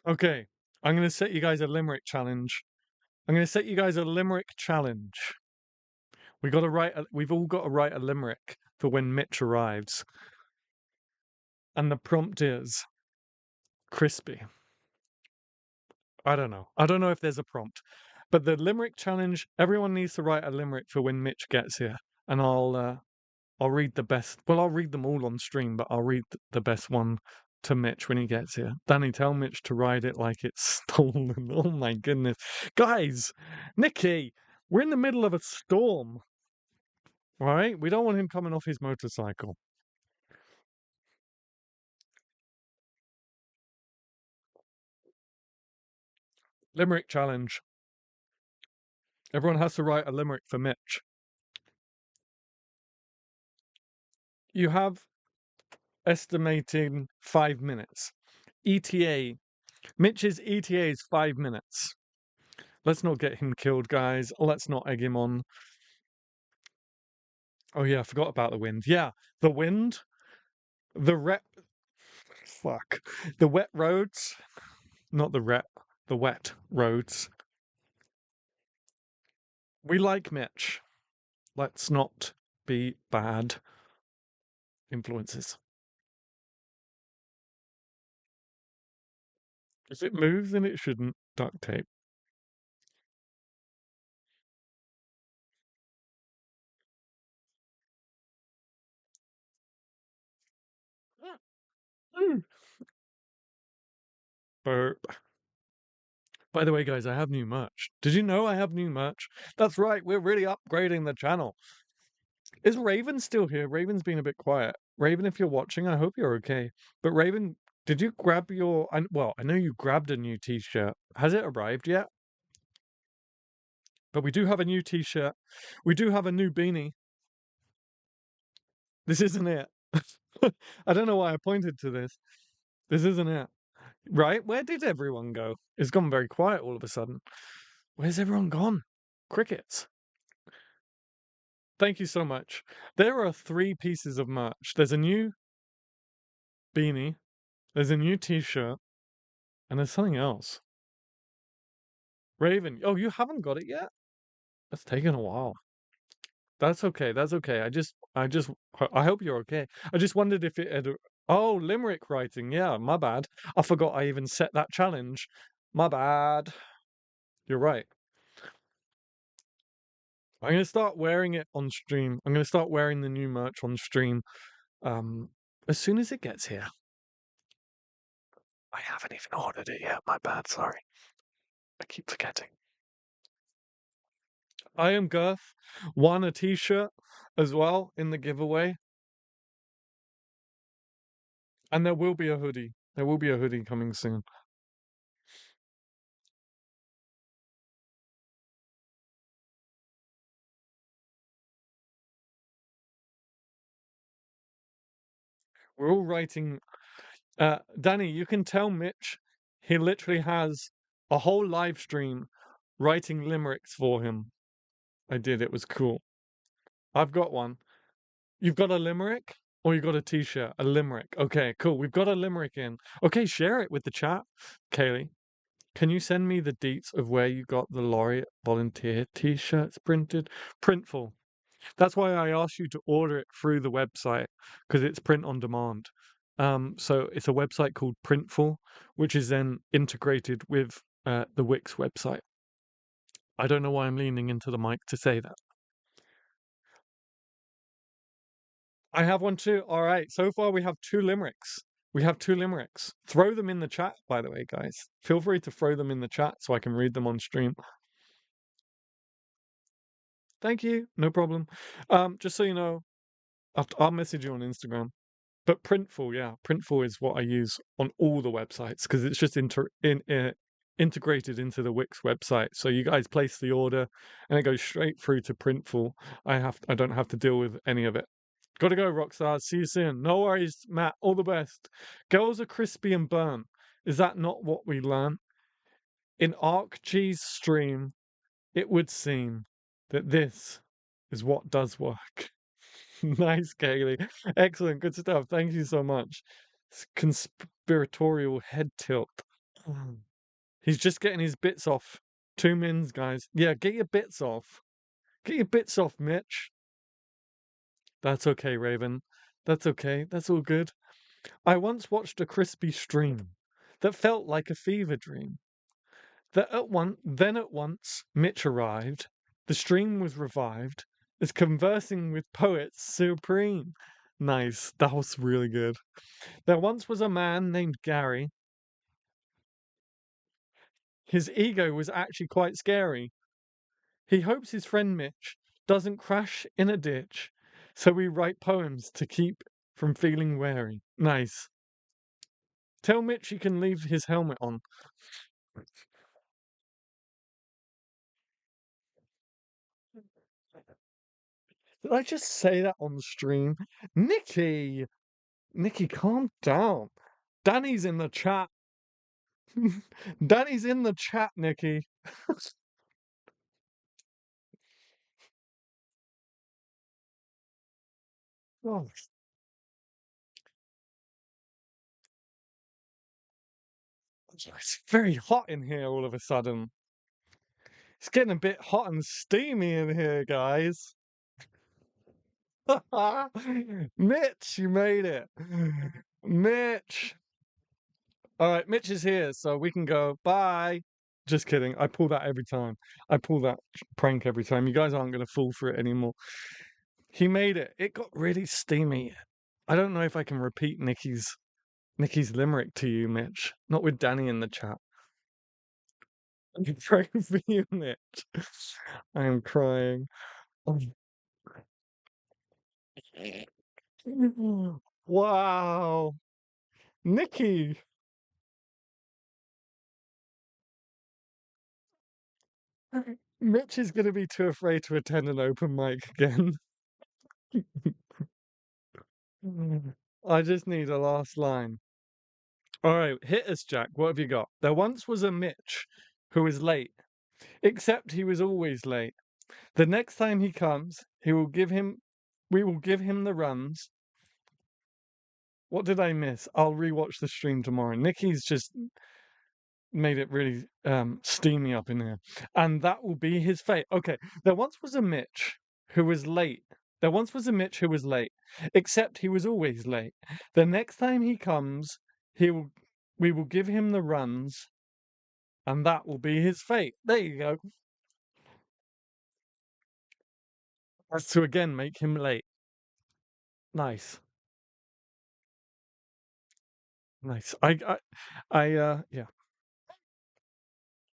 Okay, I'm gonna set you guys a limerick challenge. I'm gonna set you guys a limerick challenge. We've all got to write a limerick for when Mitch arrives. And the prompt is crispy. I don't know. I don't know if there's a prompt. But the limerick challenge, everyone needs to write a limerick for when Mitch gets here. And I'll read the best. Well, I'll read them all on stream, but I'll read the best one to Mitch when he gets here. Danny, tell Mitch to ride it like it's stolen. Oh my goodness. Guys, Nikki, we're in the middle of a storm. All right? We don't want him coming off his motorcycle. Limerick challenge. Everyone has to write a limerick for Mitch. You have estimating 5 minutes. ETA. Mitch's ETA is 5 minutes. Let's not get him killed, guys. Let's not egg him on. Oh yeah, I forgot about the wind. Yeah, the wind. The fuck. The wet roads. Not the the wet roads. We like Mitch. Let's not be bad influences. If it moves, then it shouldn't. Duct tape. Burp. By the way, guys, I have new merch. Did you know I have new merch? That's right, we're really upgrading the channel. Is Raven still here? Raven's been a bit quiet. Raven, if you're watching, I hope you're okay. But Raven, did you grab your... well, I know you grabbed a new t-shirt. Has it arrived yet? But we do have a new t-shirt. We do have a new beanie. This isn't it. I don't know why I pointed to this. This isn't it. Right? Where did everyone go? It's gone very quiet all of a sudden. Where's everyone gone? Crickets. Thank you so much. There are 3 pieces of merch. There's a new beanie, there's a new t-shirt, and there's something else. Raven, oh, you haven't got it yet? That's taken a while. That's okay. That's okay. I hope you're okay. I just wondered if it had. Oh, limerick writing. Yeah, my bad. I forgot I even set that challenge. My bad. You're right. I'm gonna start wearing it on stream. I'm gonna start wearing the new merch on stream. As soon as it gets here. I haven't even ordered it yet. My bad. Sorry. I keep forgetting. I am Girth won a t-shirt as well in the giveaway. And there will be a hoodie. There will be a hoodie coming soon. We're all writing. Danny, you can tell Mitch he literally has a whole live stream writing limericks for him. I did. It was cool. I've got one. You've got a limerick? Or you got a t-shirt? A limerick. Okay, cool. We've got a limerick in. Okay, share it with the chat. Kaylee, can you send me the deets of where you got the laureate volunteer t-shirts printed? Printful. That's why I asked you to order it through the website, because it's print on demand. So it's a website called Printful, which is then integrated with the Wix website. I don't know why I'm leaning into the mic to say that. I have one too. All right. So far, we have 2 limericks. We have 2 limericks. Throw them in the chat, by the way, guys. Feel free to throw them in the chat so I can read them on stream. Thank you. No problem. Just so you know, I'll message you on Instagram. But Printful, yeah, Printful is what I use on all the websites because it's just integrated into the Wix website. So you guys place the order, and it goes straight through to Printful. I don't have to deal with any of it. Gotta go, Rockstar. See you soon. No worries, Matt. All the best. Girls are crispy and burn. Is that not what we learn? In ArcG's stream, it would seem that this is what does work. Nice, Kaylee. Excellent. Good stuff. Thank you so much. Conspiratorial head tilt. He's just getting his bits off. 2 mins, guys. Yeah, get your bits off. Get your bits off, Mitch. That's okay, Raven. That's okay. That's all good. I once watched a crispy stream that felt like a fever dream. Then at once, Mitch arrived. The stream was revived as conversing with poets supreme. Nice. That was really good. There once was a man named Gary. His ego was actually quite scary. He hopes his friend Mitch doesn't crash in a ditch, so we write poems to keep from feeling wary. Nice. Tell Mitch he can leave his helmet on. Did I just say that on the stream? Nikki! Nikki, calm down. Danny's in the chat. Danny's in the chat, Nikki. Oh, it's very hot in here all of a sudden. It's getting a bit hot and steamy in here, guys. Mitch, you made it. Mitch. All right, Mitch is here, so we can go. Bye. Just kidding. I pull that every time. I pull that prank every time. You guys aren't going to fall for it anymore. He made it. It got really steamy. I don't know if I can repeat Nikki's limerick to you, Mitch. Not with Danny in the chat. I'm praying for you, Mitch. I am crying. Wow. Nikki. Mitch is going to be too afraid to attend an open mic again. I just need a last line. All right, hit us, Jack. What have you got? There once was a Mitch who was late, except he was always late. The next time he comes, we will give him the runs. What did I miss? I'll rewatch the stream tomorrow. Nikki's just made it really steamy up in here. And that will be his fate. Okay, there once was a Mitch who was late. There once was a Mitch who was late, except he was always late. The next time he comes, we will give him the runs, and that will be his fate. There you go. That's to again make him late. Nice. Nice. Yeah.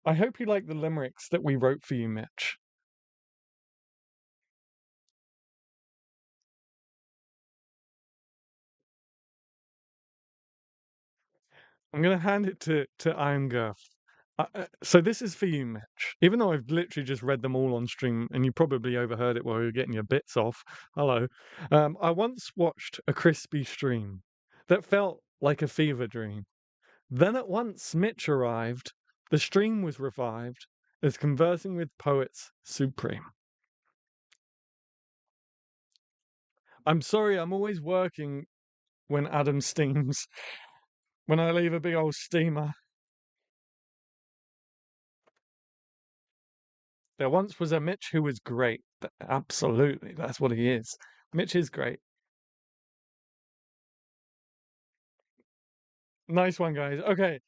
I hope you like the limericks that we wrote for you, Mitch. I'm gonna hand it to Iron Girth. So this is for you, Mitch. Even though I've literally just read them all on stream, and you probably overheard it while you were getting your bits off. Hello. I once watched a crispy stream that felt like a fever dream. Then at once Mitch arrived. The stream was revived as conversing with poets supreme. I'm sorry, I'm always working when Adam steams. When I leave a big old steamer. There once was a Mitch who was great. Absolutely, that's what he is. Mitch is great. Nice one, guys. Okay,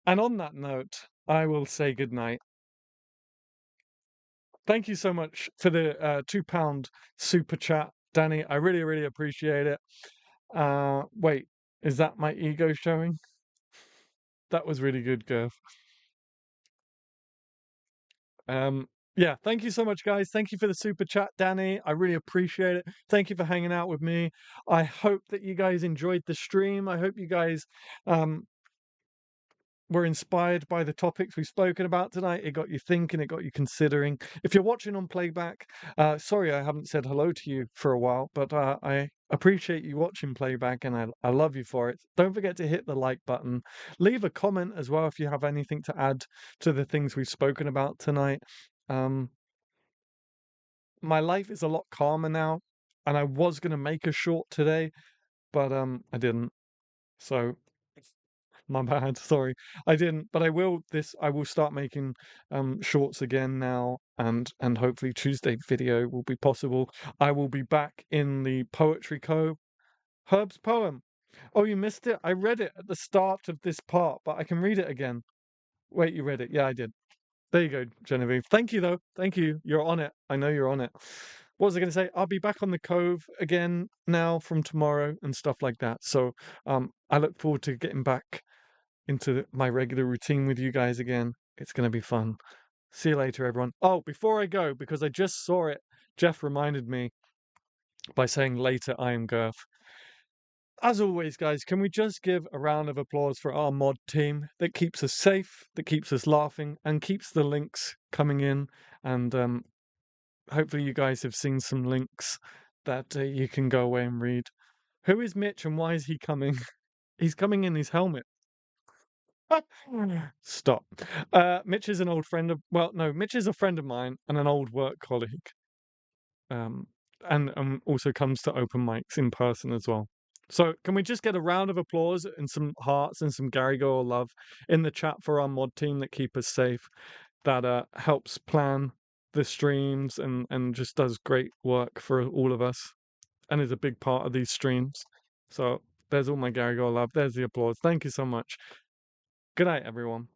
and on that note, I will say goodnight. Thank you so much for the £2 super chat, Danny. I really, really appreciate it. Wait, is that my ego showing? That was really good, Girth. Yeah, thank you so much, guys. Thank you for the super chat, Danny. I really appreciate it. Thank you for hanging out with me. I hope that you guys enjoyed the stream. I hope you guys were inspired by the topics we've spoken about tonight. It got you thinking, it got you considering. If you're watching on playback, sorry I haven't said hello to you for a while, but I appreciate you watching playback and I love you for it. Don't forget to hit the like button. Leave a comment as well if you have anything to add to the things we've spoken about tonight. My life is a lot calmer now, and I was going to make a short today, but I didn't. So my bad, sorry. I didn't, but I will start making shorts again now, and hopefully Tuesday video will be possible. I will be back in the Poetry Co. Herb's poem. Oh, you missed it? I read it at the start of this part, but I can read it again. Wait, you read it? Yeah, I did. There you go, Genevieve. Thank you though. Thank you. You're on it. I know you're on it. what was I going to say? I'll be back on the Cove again now from tomorrow and stuff like that. So I look forward to getting back into my regular routine with you guys again. It's going to be fun. See you later, everyone. Oh, before I go, because I just saw it, Jeff reminded me by saying later, I am Girth. As always, guys, can we just give a round of applause for our mod team that keeps us safe, that keeps us laughing, and keeps the links coming in? And hopefully, you guys have seen some links that you can go away and read. Who is Mitch and why is he coming? He's coming in his helmet. Stop. Mitch is an old friend of, well, no, Mitch is a friend of mine and an old work colleague. Um, and also comes to open mics in person as well. So can we just get a round of applause and some hearts and some Gary Goal love in the chat for our mod team that keep us safe, that helps plan the streams and just does great work for all of us and is a big part of these streams. So there's all my Gary Goal love. There's the applause. Thank you so much. Good night, everyone.